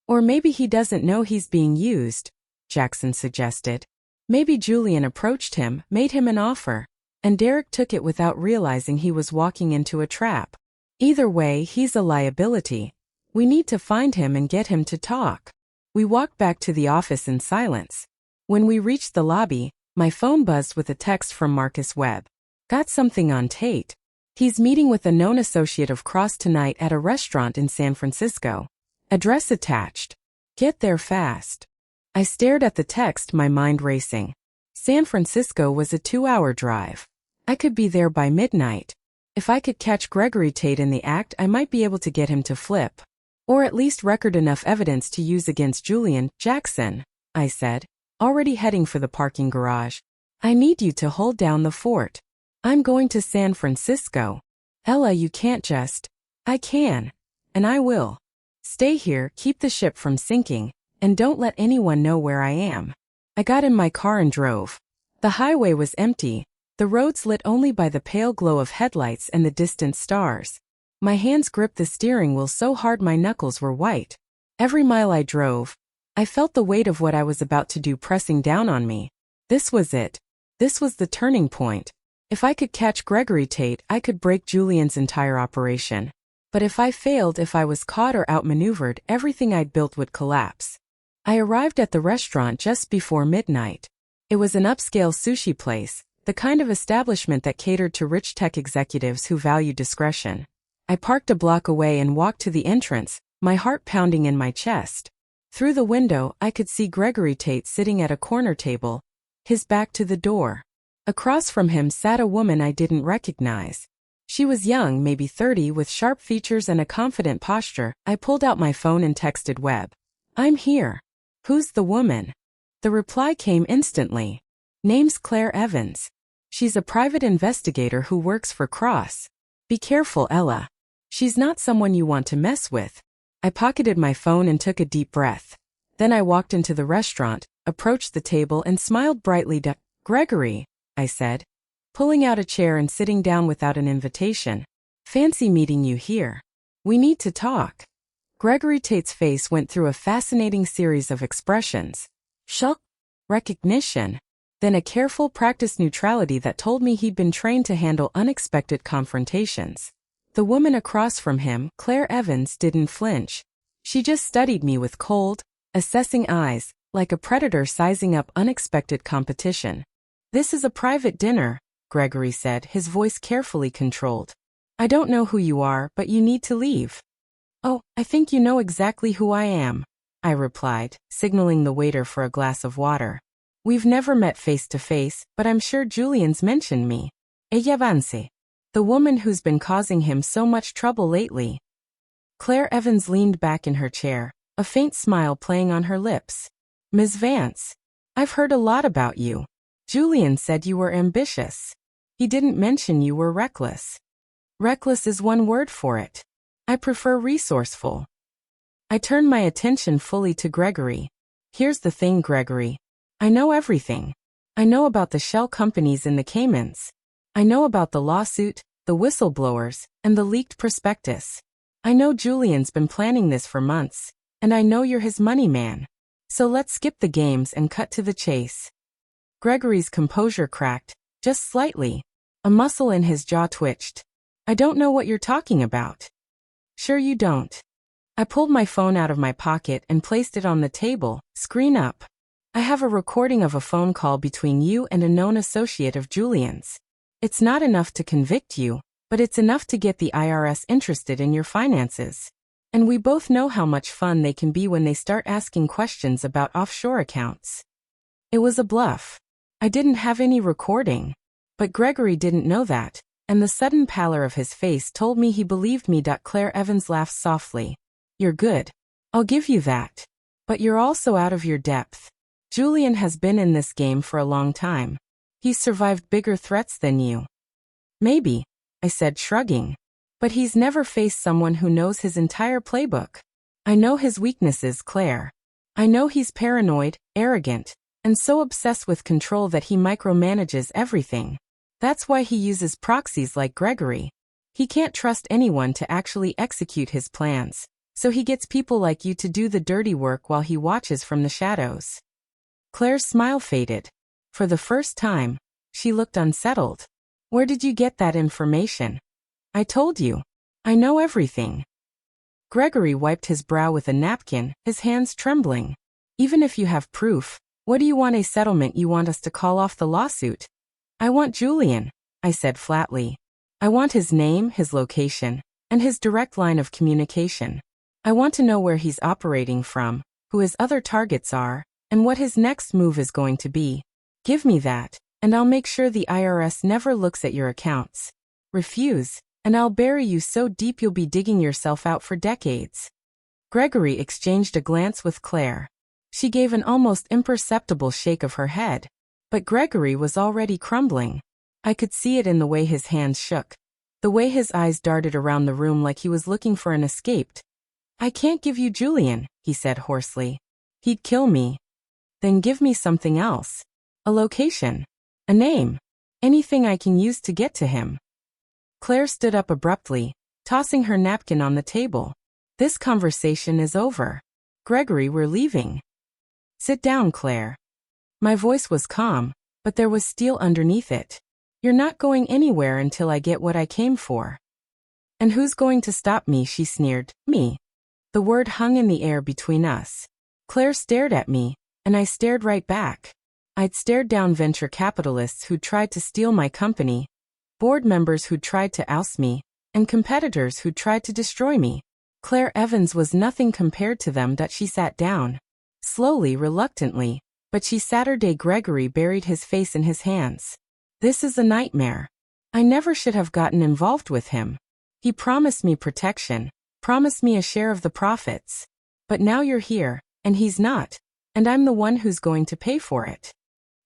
Or maybe he doesn't know he's being used, Jackson suggested. Maybe Julian approached him, made him an offer, and Derek took it without realizing he was walking into a trap. Either way, he's a liability. We need to find him and get him to talk. We walked back to the office in silence. When we reached the lobby, my phone buzzed with a text from Marcus Webb. Got something on Tate. He's meeting with a known associate of Cross tonight at a restaurant in San Francisco. Address attached. Get there fast. I stared at the text, my mind racing. San Francisco was a 2-hour drive. I could be there by midnight. If I could catch Gregory Tate in the act, I might be able to get him to flip. Or at least record enough evidence to use against Julian. Jackson, I said, already heading for the parking garage. I need you to hold down the fort. I'm going to San Francisco. Ella, you can't just. I can. And I will. Stay here, keep the ship from sinking, and don't let anyone know where I am. I got in my car and drove. The highway was empty, the roads lit only by the pale glow of headlights and the distant stars. My hands gripped the steering wheel so hard my knuckles were white. Every mile I drove, I felt the weight of what I was about to do pressing down on me. This was it. This was the turning point. If I could catch Gregory Tate, I could break Julian's entire operation. But if I failed, if I was caught or outmaneuvered, everything I'd built would collapse. I arrived at the restaurant just before midnight. It was an upscale sushi place, the kind of establishment that catered to rich tech executives who valued discretion. I parked a block away and walked to the entrance, my heart pounding in my chest. Through the window, I could see Gregory Tate sitting at a corner table, his back to the door. Across from him sat a woman I didn't recognize. She was young, maybe 30, with sharp features and a confident posture. I pulled out my phone and texted Webb. I'm here. Who's the woman? The reply came instantly. Name's Claire Evans. She's a private investigator who works for Cross. Be careful, Ella. She's not someone you want to mess with. I pocketed my phone and took a deep breath. Then I walked into the restaurant, approached the table and smiled brightly. Gregory, I said, pulling out a chair and sitting down without an invitation. Fancy meeting you here. We need to talk. Gregory Tate's face went through a fascinating series of expressions. Shock, recognition, then a careful practiced neutrality that told me he'd been trained to handle unexpected confrontations. The woman across from him, Claire Evans, didn't flinch. She just studied me with cold, assessing eyes, like a predator sizing up unexpected competition. This is a private dinner, Gregory said, his voice carefully controlled. I don't know who you are, but you need to leave. Oh, I think you know exactly who I am, I replied, signaling the waiter for a glass of water. We've never met face to face, but I'm sure Julian's mentioned me. Ella Vance. The woman who's been causing him so much trouble lately. Claire Evans leaned back in her chair, a faint smile playing on her lips. Ms. Vance, I've heard a lot about you. Julian said you were ambitious. He didn't mention you were reckless. Reckless is one word for it. I prefer resourceful. I turned my attention fully to Gregory. Here's the thing, Gregory. I know everything. I know about the shell companies in the Caymans. I know about the lawsuit, the whistleblowers, and the leaked prospectus. I know Julian's been planning this for months, and I know you're his money man. So let's skip the games and cut to the chase. Gregory's composure cracked, just slightly. A muscle in his jaw twitched. I don't know what you're talking about. Sure you don't. I pulled my phone out of my pocket and placed it on the table, screen up. I have a recording of a phone call between you and a known associate of Julian's. It's not enough to convict you, but it's enough to get the IRS interested in your finances. And we both know how much fun they can be when they start asking questions about offshore accounts. It was a bluff. I didn't have any recording. But Gregory didn't know that, and the sudden pallor of his face told me he believed me. Claire Evans laughed softly. You're good. I'll give you that. But you're also out of your depth. Julian has been in this game for a long time. He's survived bigger threats than you. Maybe, I said, shrugging. But he's never faced someone who knows his entire playbook. I know his weaknesses, Claire. I know he's paranoid, arrogant, and so obsessed with control that he micromanages everything. That's why he uses proxies like Gregory. He can't trust anyone to actually execute his plans, so he gets people like you to do the dirty work while he watches from the shadows. Claire's smile faded. For the first time, she looked unsettled. Where did you get that information? I told you. I know everything. Gregory wiped his brow with a napkin, his hands trembling. Even if you have proof, what do you want? A settlement? You want us to call off the lawsuit? I want Julian, I said flatly. I want his name, his location, and his direct line of communication. I want to know where he's operating from, who his other targets are, and what his next move is going to be. Give me that, and I'll make sure the IRS never looks at your accounts. Refuse, and I'll bury you so deep you'll be digging yourself out for decades. Gregory exchanged a glance with Claire. She gave an almost imperceptible shake of her head. But Gregory was already crumbling. I could see it in the way his hands shook. the way his eyes darted around the room like he was looking for an escape. "I can't give you Julian," he said hoarsely. "He'd kill me." "Then give me something else. A location. A name. Anything I can use to get to him." Claire stood up abruptly, tossing her napkin on the table. "This conversation is over. Gregory, we're leaving." "Sit down, Claire." My voice was calm, but there was steel underneath it. "You're not going anywhere until I get what I came for." "And who's going to stop me?" she sneered. "Me." The word hung in the air between us. Claire stared at me, and I stared right back. I'd stared down venture capitalists who'd tried to steal my company, board members who'd tried to oust me, and competitors who'd tried to destroy me. Claire Evans was nothing compared to them. That she sat down. Slowly, reluctantly, but she sat. Gregory buried his face in his hands. "This is a nightmare. I never should have gotten involved with him. He promised me protection, promised me a share of the profits. But now you're here, and he's not, and I'm the one who's going to pay for it."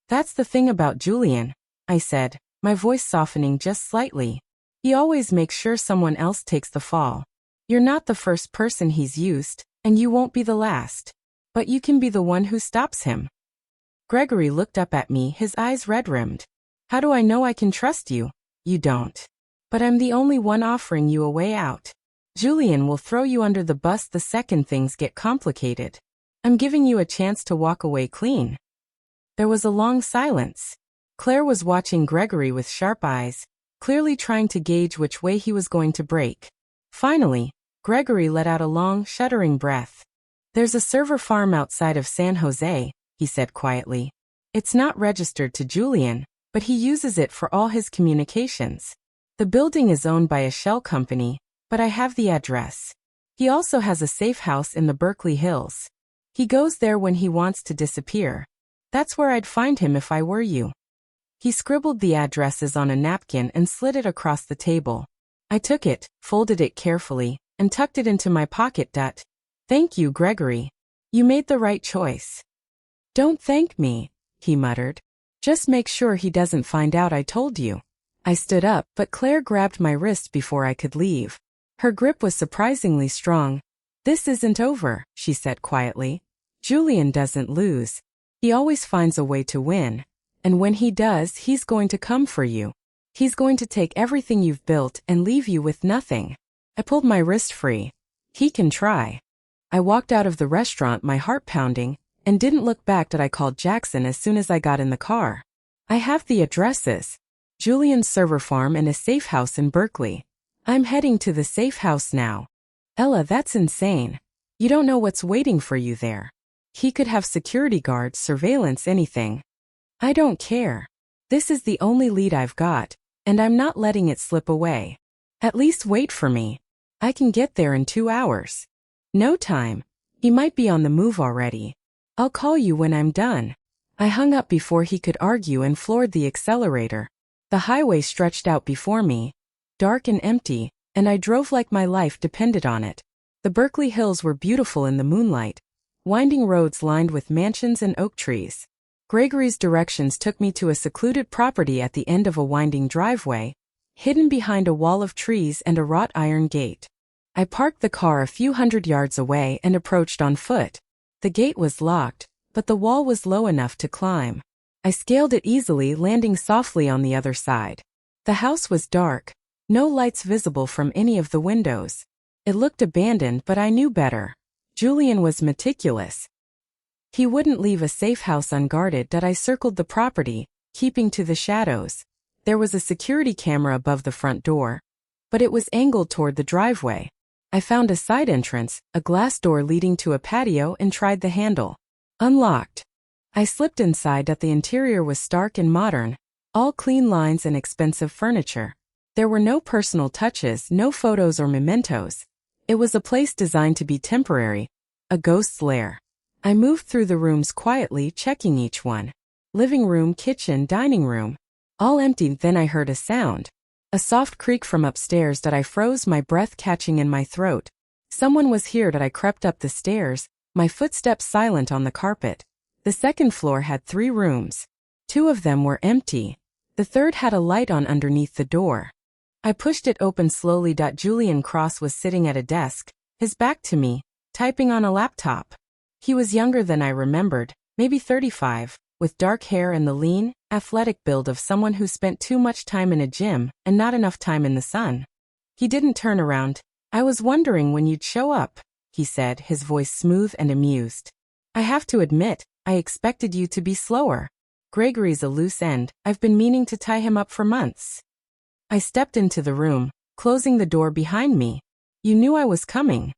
"That's the thing about Julian," I said, my voice softening just slightly. "He always makes sure someone else takes the fall. You're not the first person he's used, and you won't be the last. But you can be the one who stops him." Gregory looked up at me, his eyes red-rimmed. "How do I know I can trust you?" "You don't. But I'm the only one offering you a way out. Julian will throw you under the bus the second things get complicated. I'm giving you a chance to walk away clean." There was a long silence. Claire was watching Gregory with sharp eyes, clearly trying to gauge which way he was going to break. Finally, Gregory let out a long, shuddering breath. "There's a server farm outside of San Jose," he said quietly. "It's not registered to Julian, but he uses it for all his communications. The building is owned by a shell company, but I have the address. He also has a safe house in the Berkeley Hills. He goes there when he wants to disappear. That's where I'd find him if I were you." He scribbled the addresses on a napkin and slid it across the table. I took it, folded it carefully, and tucked it into my pocket. "Thank you, Gregory. You made the right choice." "Don't thank me," he muttered. "Just make sure he doesn't find out I told you." I stood up, but Claire grabbed my wrist before I could leave. Her grip was surprisingly strong. "This isn't over," she said quietly. "Julian doesn't lose. He always finds a way to win. And when he does, he's going to come for you. He's going to take everything you've built and leave you with nothing." I pulled my wrist free. "He can try." I walked out of the restaurant, my heart pounding, and didn't look back. I called Jackson as soon as I got in the car. "I have the addresses. Julian's server farm and a safe house in Berkeley. I'm heading to the safe house now." "Ella, that's insane. You don't know what's waiting for you there. He could have security guards, surveillance, anything." "I don't care. This is the only lead I've got, and I'm not letting it slip away. At least wait for me. I can get there in 2 hours. No time. He might be on the move already. I'll call you when I'm done." I hung up before he could argue and floored the accelerator. The highway stretched out before me, dark and empty, and I drove like my life depended on it. The Berkeley Hills were beautiful in the moonlight, winding roads lined with mansions and oak trees. Gregory's directions took me to a secluded property at the end of a winding driveway, hidden behind a wall of trees and a wrought iron gate. I parked the car a few hundred yards away and approached on foot. The gate was locked, but the wall was low enough to climb. I scaled it easily, landing softly on the other side. The house was dark, no lights visible from any of the windows. It looked abandoned, but I knew better. Julian was meticulous. He wouldn't leave a safe house unguarded. I circled the property, keeping to the shadows. There was a security camera above the front door, but it was angled toward the driveway. I found a side entrance, a glass door leading to a patio, and tried the handle. Unlocked. I slipped inside. The interior was stark and modern, all clean lines and expensive furniture. There were no personal touches, no photos or mementos. It was a place designed to be temporary, a ghost's lair. I moved through the rooms quietly, checking each one. Living room, kitchen, dining room. All empty. Then I heard a sound. A soft creak from upstairs. I froze, my breath catching in my throat. Someone was here. I crept up the stairs, my footsteps silent on the carpet. The second floor had 3 rooms. 2 of them were empty. The third had a light on underneath the door. I pushed it open slowly. Julian Cross was sitting at a desk, his back to me, typing on a laptop. He was younger than I remembered, maybe 35, with dark hair and the lean, athletic build of someone who spent too much time in a gym and not enough time in the sun. He didn't turn around. "I was wondering when you'd show up," he said, his voice smooth and amused. "I have to admit, I expected you to be slower. Gregory's a loose end. I've been meaning to tie him up for months." I stepped into the room, closing the door behind me. "You knew I was coming."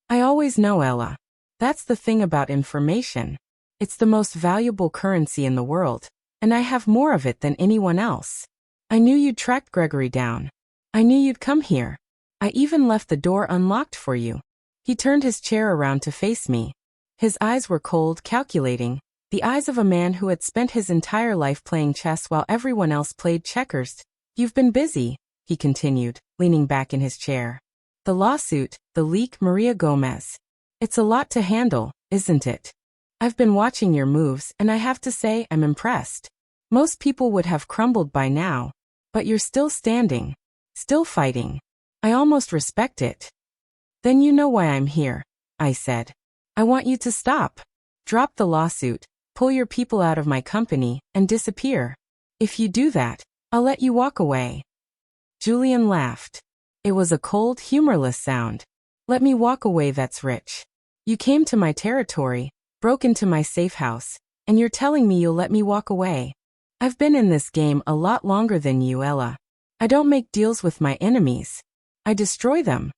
"I always know, Ella. That's the thing about information. It's the most valuable currency in the world, and I have more of it than anyone else. I knew you'd tracked Gregory down. I knew you'd come here. I even left the door unlocked for you." He turned his chair around to face me. His eyes were cold, calculating, the eyes of a man who had spent his entire life playing chess while everyone else played checkers. "You've been busy," he continued, leaning back in his chair. "The lawsuit, the leak, Maria Gomez. It's a lot to handle, isn't it? I've been watching your moves, and I have to say I'm impressed. Most people would have crumbled by now, but you're still standing, still fighting. I almost respect it." "Then you know why I'm here," I said. "I want you to stop. Drop the lawsuit, pull your people out of my company, and disappear. If you do that, I'll let you walk away." Julian laughed. It was a cold, humorless sound. "Let me walk away, that's rich. You came to my territory, broke into my safe house, and you're telling me you'll let me walk away. I've been in this game a lot longer than you, Ella. I don't make deals with my enemies. I destroy them."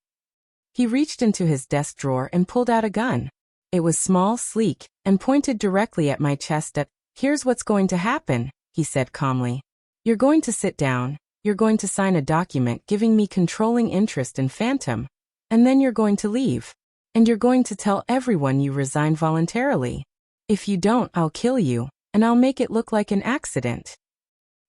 He reached into his desk drawer and pulled out a gun. It was small, sleek, and pointed directly at my chest. "Here's what's going to happen," he said calmly. "You're going to sit down, you're going to sign a document giving me controlling interest in Phantom, and then you're going to leave. And you're going to tell everyone you resigned voluntarily. If you don't, I'll kill you, and I'll make it look like an accident."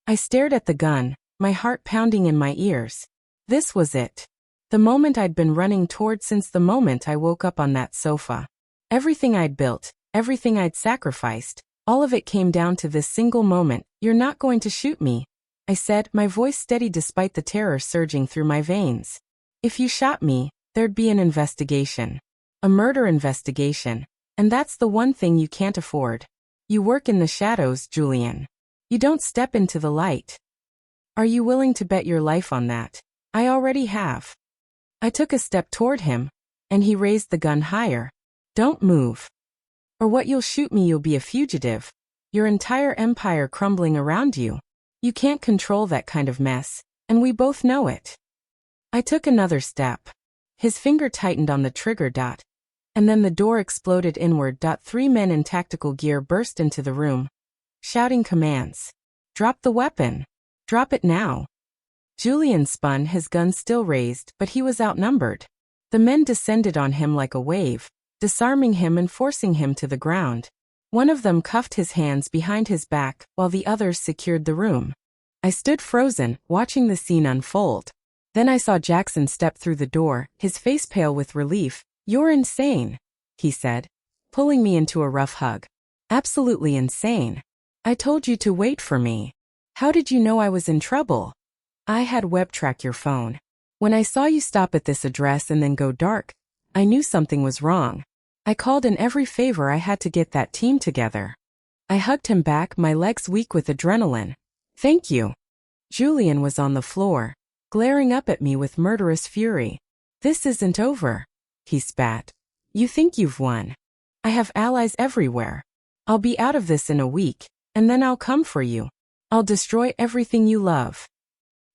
I stared at the gun, my heart pounding in my ears. This was it. The moment I'd been running toward since the moment I woke up on that sofa. Everything I'd built, everything I'd sacrificed, all of it came down to this single moment. "You're not going to shoot me," I said, my voice steady despite the terror surging through my veins. "If you shot me, there'd be an investigation. A murder investigation, and that's the one thing you can't afford. You work in the shadows, Julian. You don't step into the light. Are you willing to bet your life on that?" "I already have." I took a step toward him, and he raised the gun higher. "Don't move. Or what, you'll shoot me, you'll be a fugitive. Your entire empire crumbling around you. You can't control that kind of mess, and we both know it." I took another step. His finger tightened on the trigger. And then the door exploded inward. 3 men in tactical gear burst into the room, shouting commands. "Drop the weapon. Drop it now." Julian spun, his gun still raised, but he was outnumbered. The men descended on him like a wave, disarming him and forcing him to the ground. One of them cuffed his hands behind his back, while the others secured the room. I stood frozen, watching the scene unfold. Then I saw Jackson step through the door, his face pale with relief. "You're insane," he said, pulling me into a rough hug. "Absolutely insane. I told you to wait for me. How did you know I was in trouble?" "I had web track your phone. When I saw you stop at this address and then go dark, I knew something was wrong. I called in every favor I had to get that team together." I hugged him back, my legs weak with adrenaline. "Thank you." Julian was on the floor, glaring up at me with murderous fury. "This isn't over," he spat. "You think you've won. I have allies everywhere. I'll be out of this in a week, and then I'll come for you. I'll destroy everything you love."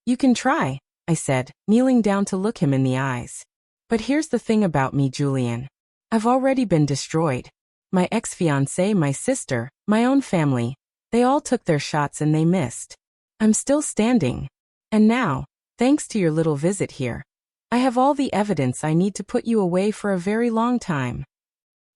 "You can try," I said, kneeling down to look him in the eyes. "But here's the thing about me, Julian. I've already been destroyed. My ex-fiancé, my sister, my own family, they all took their shots and they missed. I'm still standing. And now, thanks to your little visit here, I have all the evidence I need to put you away for a very long time."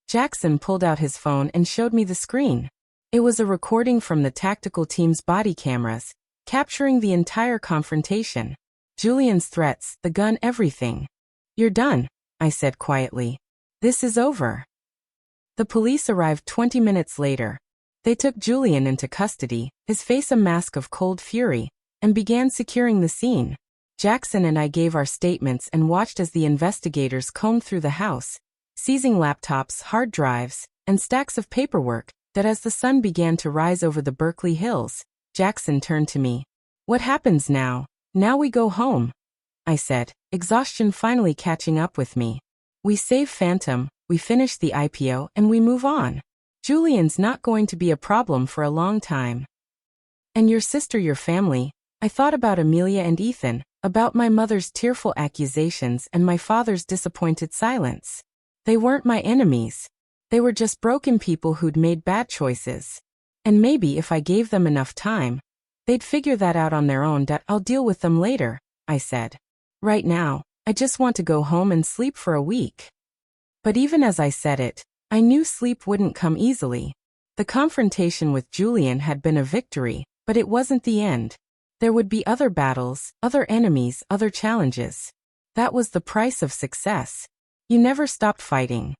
Jackson pulled out his phone and showed me the screen. It was a recording from the tactical team's body cameras, capturing the entire confrontation. Julian's threats, the gun, everything. "You're done," I said quietly. "This is over." The police arrived 20 minutes later. They took Julian into custody, his face a mask of cold fury, and began securing the scene. Jackson and I gave our statements and watched as the investigators combed through the house, seizing laptops, hard drives, and stacks of paperwork, that as the sun began to rise over the Berkeley Hills, Jackson turned to me. "What happens now? Now we go home," I said, exhaustion finally catching up with me. "We save Phantom, we finish the IPO, and we move on. Julian's not going to be a problem for a long time." "And your sister, your family?" I thought about Amelia and Ethan, about my mother's tearful accusations and my father's disappointed silence. They weren't my enemies. They were just broken people who'd made bad choices. And maybe if I gave them enough time, they'd figure that out on their own. "I'll deal with them later," I said. "Right now, I just want to go home and sleep for a week." But even as I said it, I knew sleep wouldn't come easily. The confrontation with Julian had been a victory, but it wasn't the end. There would be other battles, other enemies, other challenges. That was the price of success. You never stopped fighting.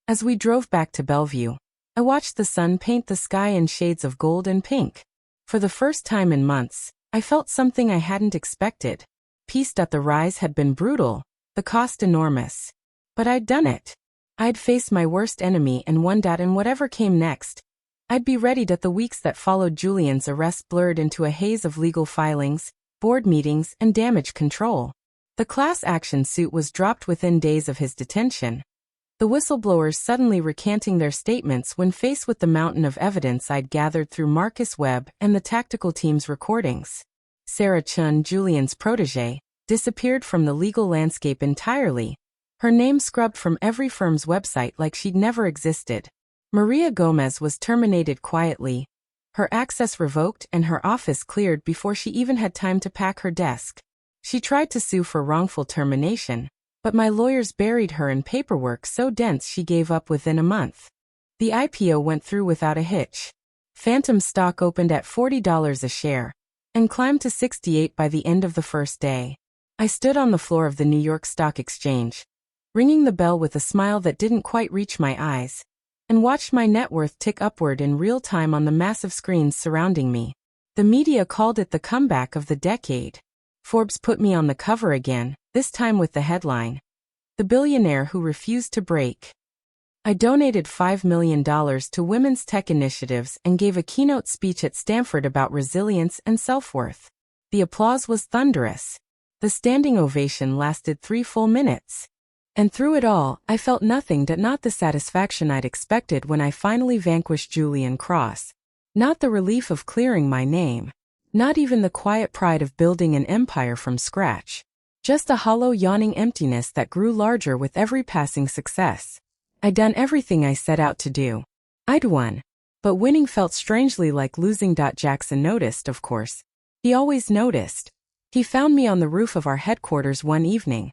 As we drove back to Bellevue, I watched the sun paint the sky in shades of gold and pink. For the first time in months, I felt something I hadn't expected. Peace. The rise had been brutal, the cost enormous. But I'd done it. I'd faced my worst enemy and won. And whatever came next, I'd be ready. The weeks that followed Julian's arrest blurred into a haze of legal filings, board meetings, and damage control. The class action suit was dropped within days of his detention. The whistleblowers suddenly recanting their statements when faced with the mountain of evidence I'd gathered through Marcus Webb and the tactical team's recordings. Sarah Chun, Julian's protégé, disappeared from the legal landscape entirely, her name scrubbed from every firm's website like she'd never existed. Maria Gomez was terminated quietly, her access revoked and her office cleared before she even had time to pack her desk. She tried to sue for wrongful termination, but my lawyers buried her in paperwork so dense she gave up within a month. The IPO went through without a hitch. Phantom stock opened at $40 a share and climbed to $68 by the end of the first day. I stood on the floor of the New York Stock Exchange, ringing the bell with a smile that didn't quite reach my eyes, and watched my net worth tick upward in real time on the massive screens surrounding me. The media called it the comeback of the decade. Forbes put me on the cover again, this time with the headline, "The Billionaire Who Refused to Break." I donated $5 million to women's tech initiatives and gave a keynote speech at Stanford about resilience and self-worth. The applause was thunderous. The standing ovation lasted 3 full minutes. And through it all, I felt nothing not the satisfaction I'd expected when I finally vanquished Julian Cross. Not the relief of clearing my name. Not even the quiet pride of building an empire from scratch. Just a hollow, yawning emptiness that grew larger with every passing success. I'd done everything I set out to do. I'd won. But winning felt strangely like losing. Jackson noticed, of course. He always noticed. He found me on the roof of our headquarters one evening,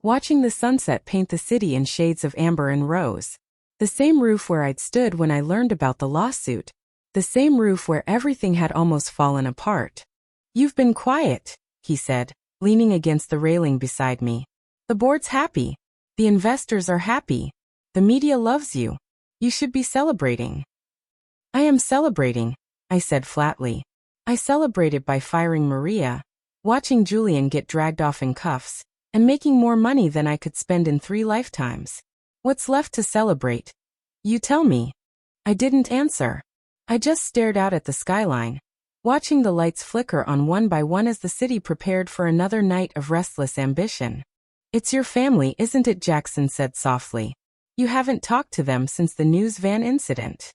watching the sunset paint the city in shades of amber and rose. The same roof where I'd stood when I learned about the lawsuit. The same roof where everything had almost fallen apart. "You've been quiet," he said, leaning against the railing beside me. "The board's happy. The investors are happy. The media loves you. You should be celebrating." "I am celebrating," I said flatly. I celebrated by firing Maria, watching Julian get dragged off in cuffs, and making more money than I could spend in 3 lifetimes. What's left to celebrate? You tell me. I didn't answer. I just stared out at the skyline, watching the lights flicker on one by one as the city prepared for another night of restless ambition. "It's your family, isn't it?" Jackson said softly. "You haven't talked to them since the news van incident."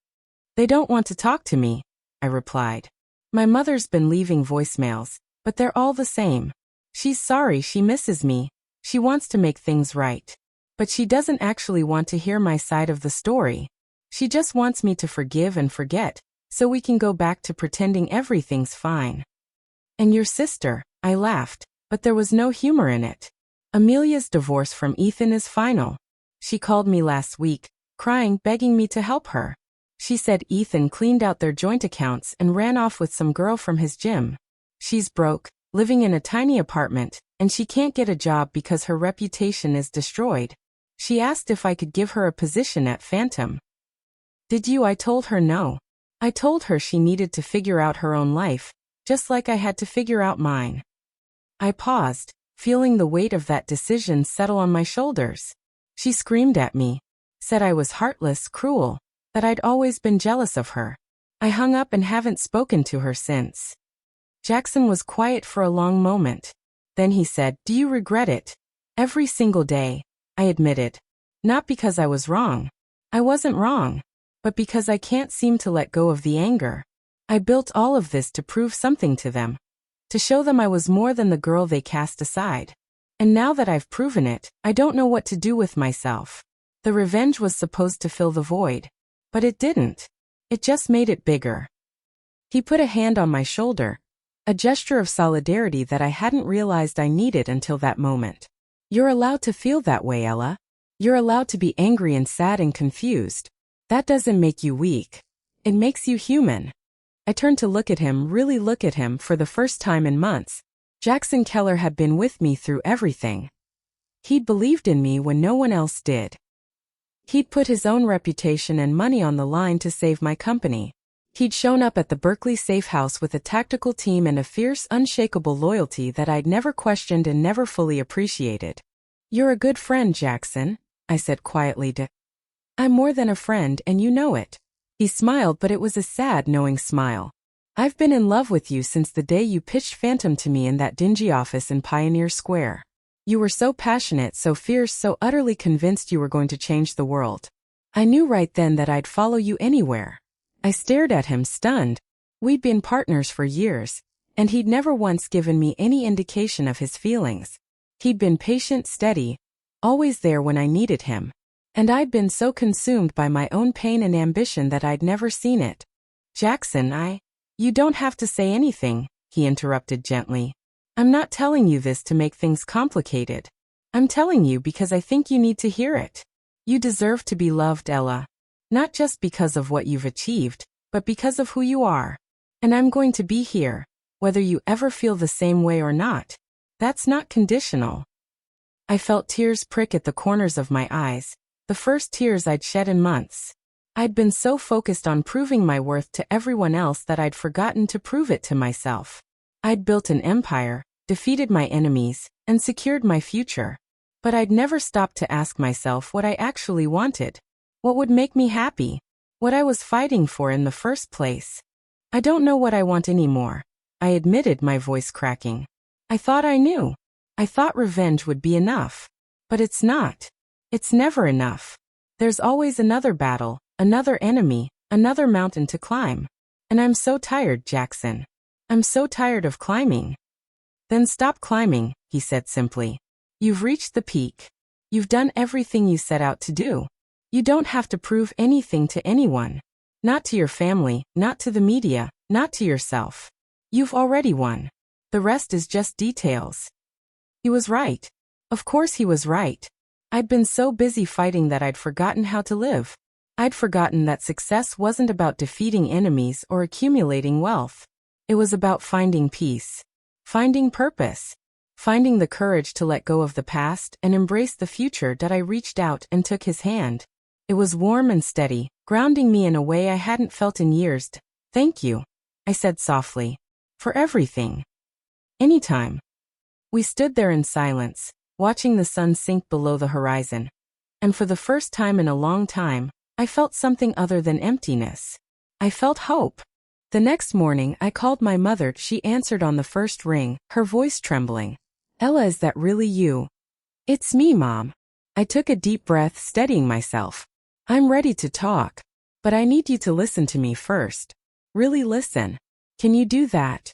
"They don't want to talk to me," I replied. "My mother's been leaving voicemails, but they're all the same. She's sorry, she misses me, she wants to make things right. But she doesn't actually want to hear my side of the story. She just wants me to forgive and forget, so we can go back to pretending everything's fine." "And your sister?" I laughed, but there was no humor in it. "Amelia's divorce from Ethan is final. She called me last week, crying, begging me to help her. She said Ethan cleaned out their joint accounts and ran off with some girl from his gym. She's broke, living in a tiny apartment, and she can't get a job because her reputation is destroyed. She asked if I could give her a position at Phantom." "Did you?" I told her no. I told her she needed to figure out her own life, just like I had to figure out mine. I paused, feeling the weight of that decision settle on my shoulders. She screamed at me, said I was heartless, cruel, that I'd always been jealous of her. I hung up and haven't spoken to her since. Jackson was quiet for a long moment. Then he said, "Do you regret it?" "Every single day," I admitted. "Not because I was wrong. I wasn't wrong. But because I can't seem to let go of the anger. I built all of this to prove something to them. To show them I was more than the girl they cast aside. And now that I've proven it, I don't know what to do with myself." The revenge was supposed to fill the void. But it didn't. It just made it bigger. He put a hand on my shoulder, a gesture of solidarity that I hadn't realized I needed until that moment. "You're allowed to feel that way, Ella. You're allowed to be angry and sad and confused. That doesn't make you weak. It makes you human." I turned to look at him, really look at him, for the first time in months. Jackson Keller had been with me through everything. He'd believed in me when no one else did. He'd put his own reputation and money on the line to save my company. He'd shown up at the Berkeley safe house with a tactical team and a fierce, unshakable loyalty that I'd never questioned and never fully appreciated. "You're a good friend, Jackson," I said quietly to. "I'm more than a friend, and you know it." He smiled, but it was a sad, knowing smile. "I've been in love with you since the day you pitched Phantom to me in that dingy office in Pioneer Square. You were so passionate, so fierce, so utterly convinced you were going to change the world. I knew right then that I'd follow you anywhere." I stared at him, stunned. We'd been partners for years, and he'd never once given me any indication of his feelings. He'd been patient, steady, always there when I needed him. And I'd been so consumed by my own pain and ambition that I'd never seen it. "Jackson, You don't have to say anything," he interrupted gently. "I'm not telling you this to make things complicated. I'm telling you because I think you need to hear it. You deserve to be loved, Ella. Not just because of what you've achieved, but because of who you are. And I'm going to be here, whether you ever feel the same way or not. That's not conditional." I felt tears prick at the corners of my eyes, the first tears I'd shed in months. I'd been so focused on proving my worth to everyone else that I'd forgotten to prove it to myself. I'd built an empire, defeated my enemies, and secured my future. But I'd never stopped to ask myself what I actually wanted. What would make me happy? What I was fighting for in the first place. "I don't know what I want anymore," I admitted, my voice cracking. "I thought I knew. I thought revenge would be enough. But it's not. It's never enough. There's always another battle, another enemy, another mountain to climb. And I'm so tired, Jackson. I'm so tired of climbing." "Then stop climbing," he said simply. "You've reached the peak. You've done everything you set out to do. You don't have to prove anything to anyone. Not to your family, not to the media, not to yourself. You've already won. The rest is just details." He was right. Of course he was right. I'd been so busy fighting that I'd forgotten how to live. I'd forgotten that success wasn't about defeating enemies or accumulating wealth. It was about finding peace, finding purpose, finding the courage to let go of the past and embrace the future. That I reached out and took his hand. It was warm and steady, grounding me in a way I hadn't felt in years. "Thank you," I said softly, "for everything. Anytime." We stood there in silence, watching the sun sink below the horizon. And for the first time in a long time, I felt something other than emptiness. I felt hope. The next morning, I called my mother. She answered on the first ring, her voice trembling. "Ella, is that really you?" "It's me, Mom." I took a deep breath, steadying myself. "I'm ready to talk. But I need you to listen to me first. Really listen. Can you do that?"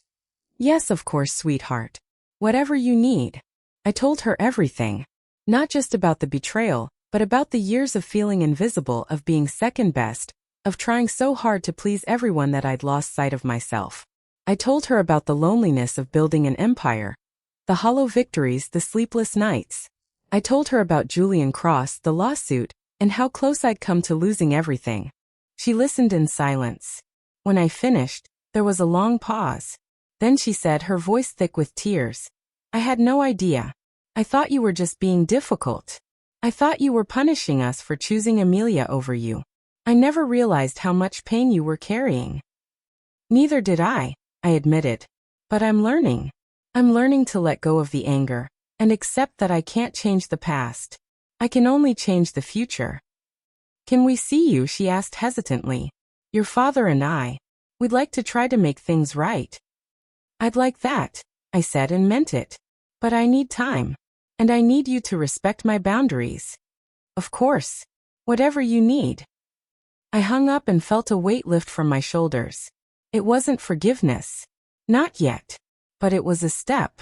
"Yes, of course, sweetheart. Whatever you need." I told her everything. Not just about the betrayal, but about the years of feeling invisible, of being second best, of trying so hard to please everyone that I'd lost sight of myself. I told her about the loneliness of building an empire, the hollow victories, the sleepless nights. I told her about Julian Cross, the lawsuit, and how close I'd come to losing everything. She listened in silence. When I finished, there was a long pause. Then she said, her voice thick with tears, "I had no idea. I thought you were just being difficult. I thought you were punishing us for choosing Amelia over you. I never realized how much pain you were carrying." "Neither did I admitted. "But I'm learning. I'm learning to let go of the anger, and accept that I can't change the past. I can only change the future. Can we see you? She asked hesitantly. Your father and I. We'd like to try to make things right. I'd like that, I said and meant it. But I need time. And I need you to respect my boundaries. Of course. Whatever you need. I hung up and felt a weight lift from my shoulders. It wasn't forgiveness. Not yet. But it was a step.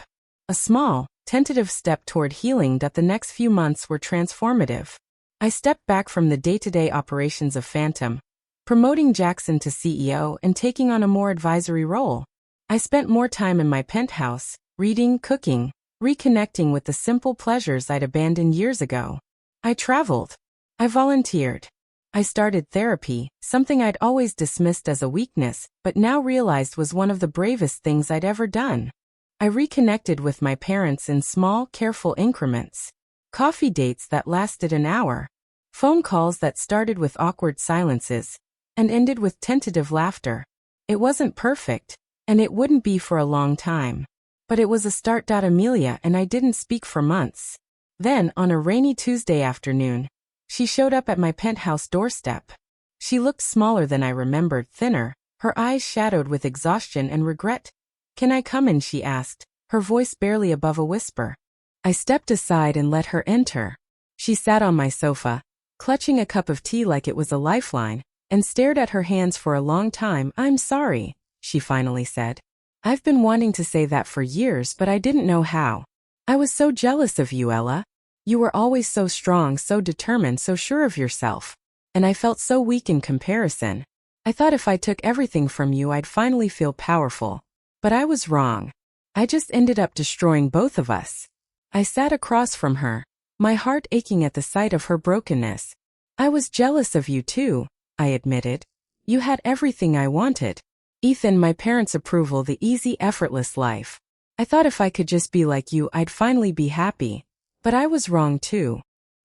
A small, tentative step toward healing that the next few months were transformative. I stepped back from the day-to-day operations of Phantom, promoting Jackson to CEO and taking on a more advisory role. I spent more time in my penthouse, reading, cooking, reconnecting with the simple pleasures I'd abandoned years ago. I traveled. I volunteered. I started therapy, something I'd always dismissed as a weakness, but now realized was one of the bravest things I'd ever done. I reconnected with my parents in small, careful increments. Coffee dates that lasted an hour. Phone calls that started with awkward silences and ended with tentative laughter. It wasn't perfect, and it wouldn't be for a long time. But it was a start. Amelia and I didn't speak for months. Then, on a rainy Tuesday afternoon, she showed up at my penthouse doorstep. She looked smaller than I remembered, thinner, her eyes shadowed with exhaustion and regret. Can I come in? She asked, her voice barely above a whisper. I stepped aside and let her enter. She sat on my sofa, clutching a cup of tea like it was a lifeline, and stared at her hands for a long time. I'm sorry, she finally said. I've been wanting to say that for years, but I didn't know how. I was so jealous of you, Ella. You were always so strong, so determined, so sure of yourself. And I felt so weak in comparison. I thought if I took everything from you, I'd finally feel powerful. But I was wrong. I just ended up destroying both of us. I sat across from her, my heart aching at the sight of her brokenness. I was jealous of you too, I admitted. You had everything I wanted. Ethan, my parents' approval, the easy, effortless life. I thought if I could just be like you, I'd finally be happy. But I was wrong too.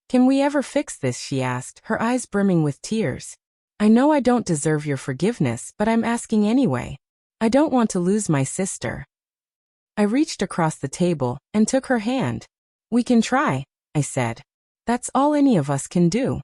Can we ever fix this? She asked, her eyes brimming with tears. I know I don't deserve your forgiveness, but I'm asking anyway. I don't want to lose my sister. I reached across the table and took her hand. We can try, I said. That's all any of us can do.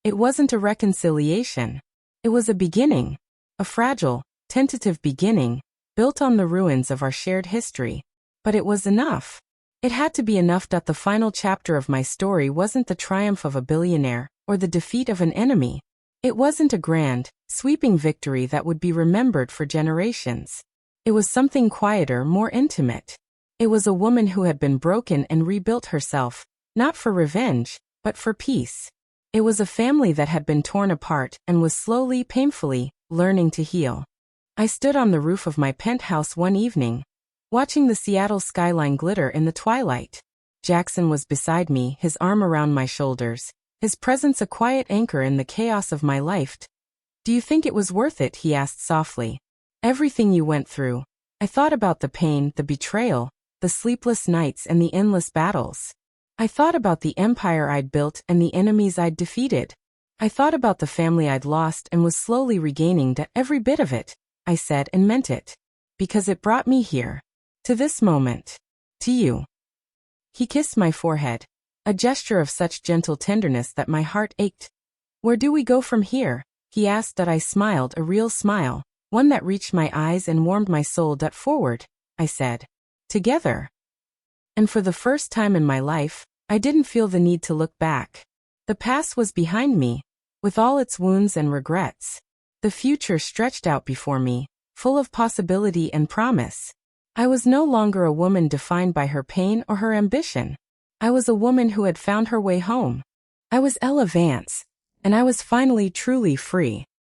It wasn't a reconciliation. It was a beginning. A fragile, tentative beginning, built on the ruins of our shared history. But it was enough. It had to be enough. The final chapter of my story wasn't the triumph of a billionaire or the defeat of an enemy. It wasn't a grand, sweeping victory that would be remembered for generations. It was something quieter, more intimate. It was a woman who had been broken and rebuilt herself, not for revenge, but for peace. It was a family that had been torn apart and was slowly, painfully, learning to heal. I stood on the roof of my penthouse one evening, watching the Seattle skyline glitter in the twilight. Jackson was beside me, his arm around my shoulders, his presence a quiet anchor in the chaos of my life. Do you think it was worth it? He asked softly. Everything you went through. I thought about the pain, the betrayal, the sleepless nights and the endless battles. I thought about the empire I'd built and the enemies I'd defeated. I thought about the family I'd lost and was slowly regaining every bit of it, I said and meant it. Because it brought me here. To this moment. To you. He kissed my forehead, a gesture of such gentle tenderness that my heart ached. Where do we go from here? He asked. I smiled, a real smile, one that reached my eyes and warmed my soul. Forward, I said. Together. And for the first time in my life, I didn't feel the need to look back. The past was behind me, with all its wounds and regrets. The future stretched out before me, full of possibility and promise. I was no longer a woman defined by her pain or her ambition. I was a woman who had found her way home. I was Ella Vance, and I was finally truly free.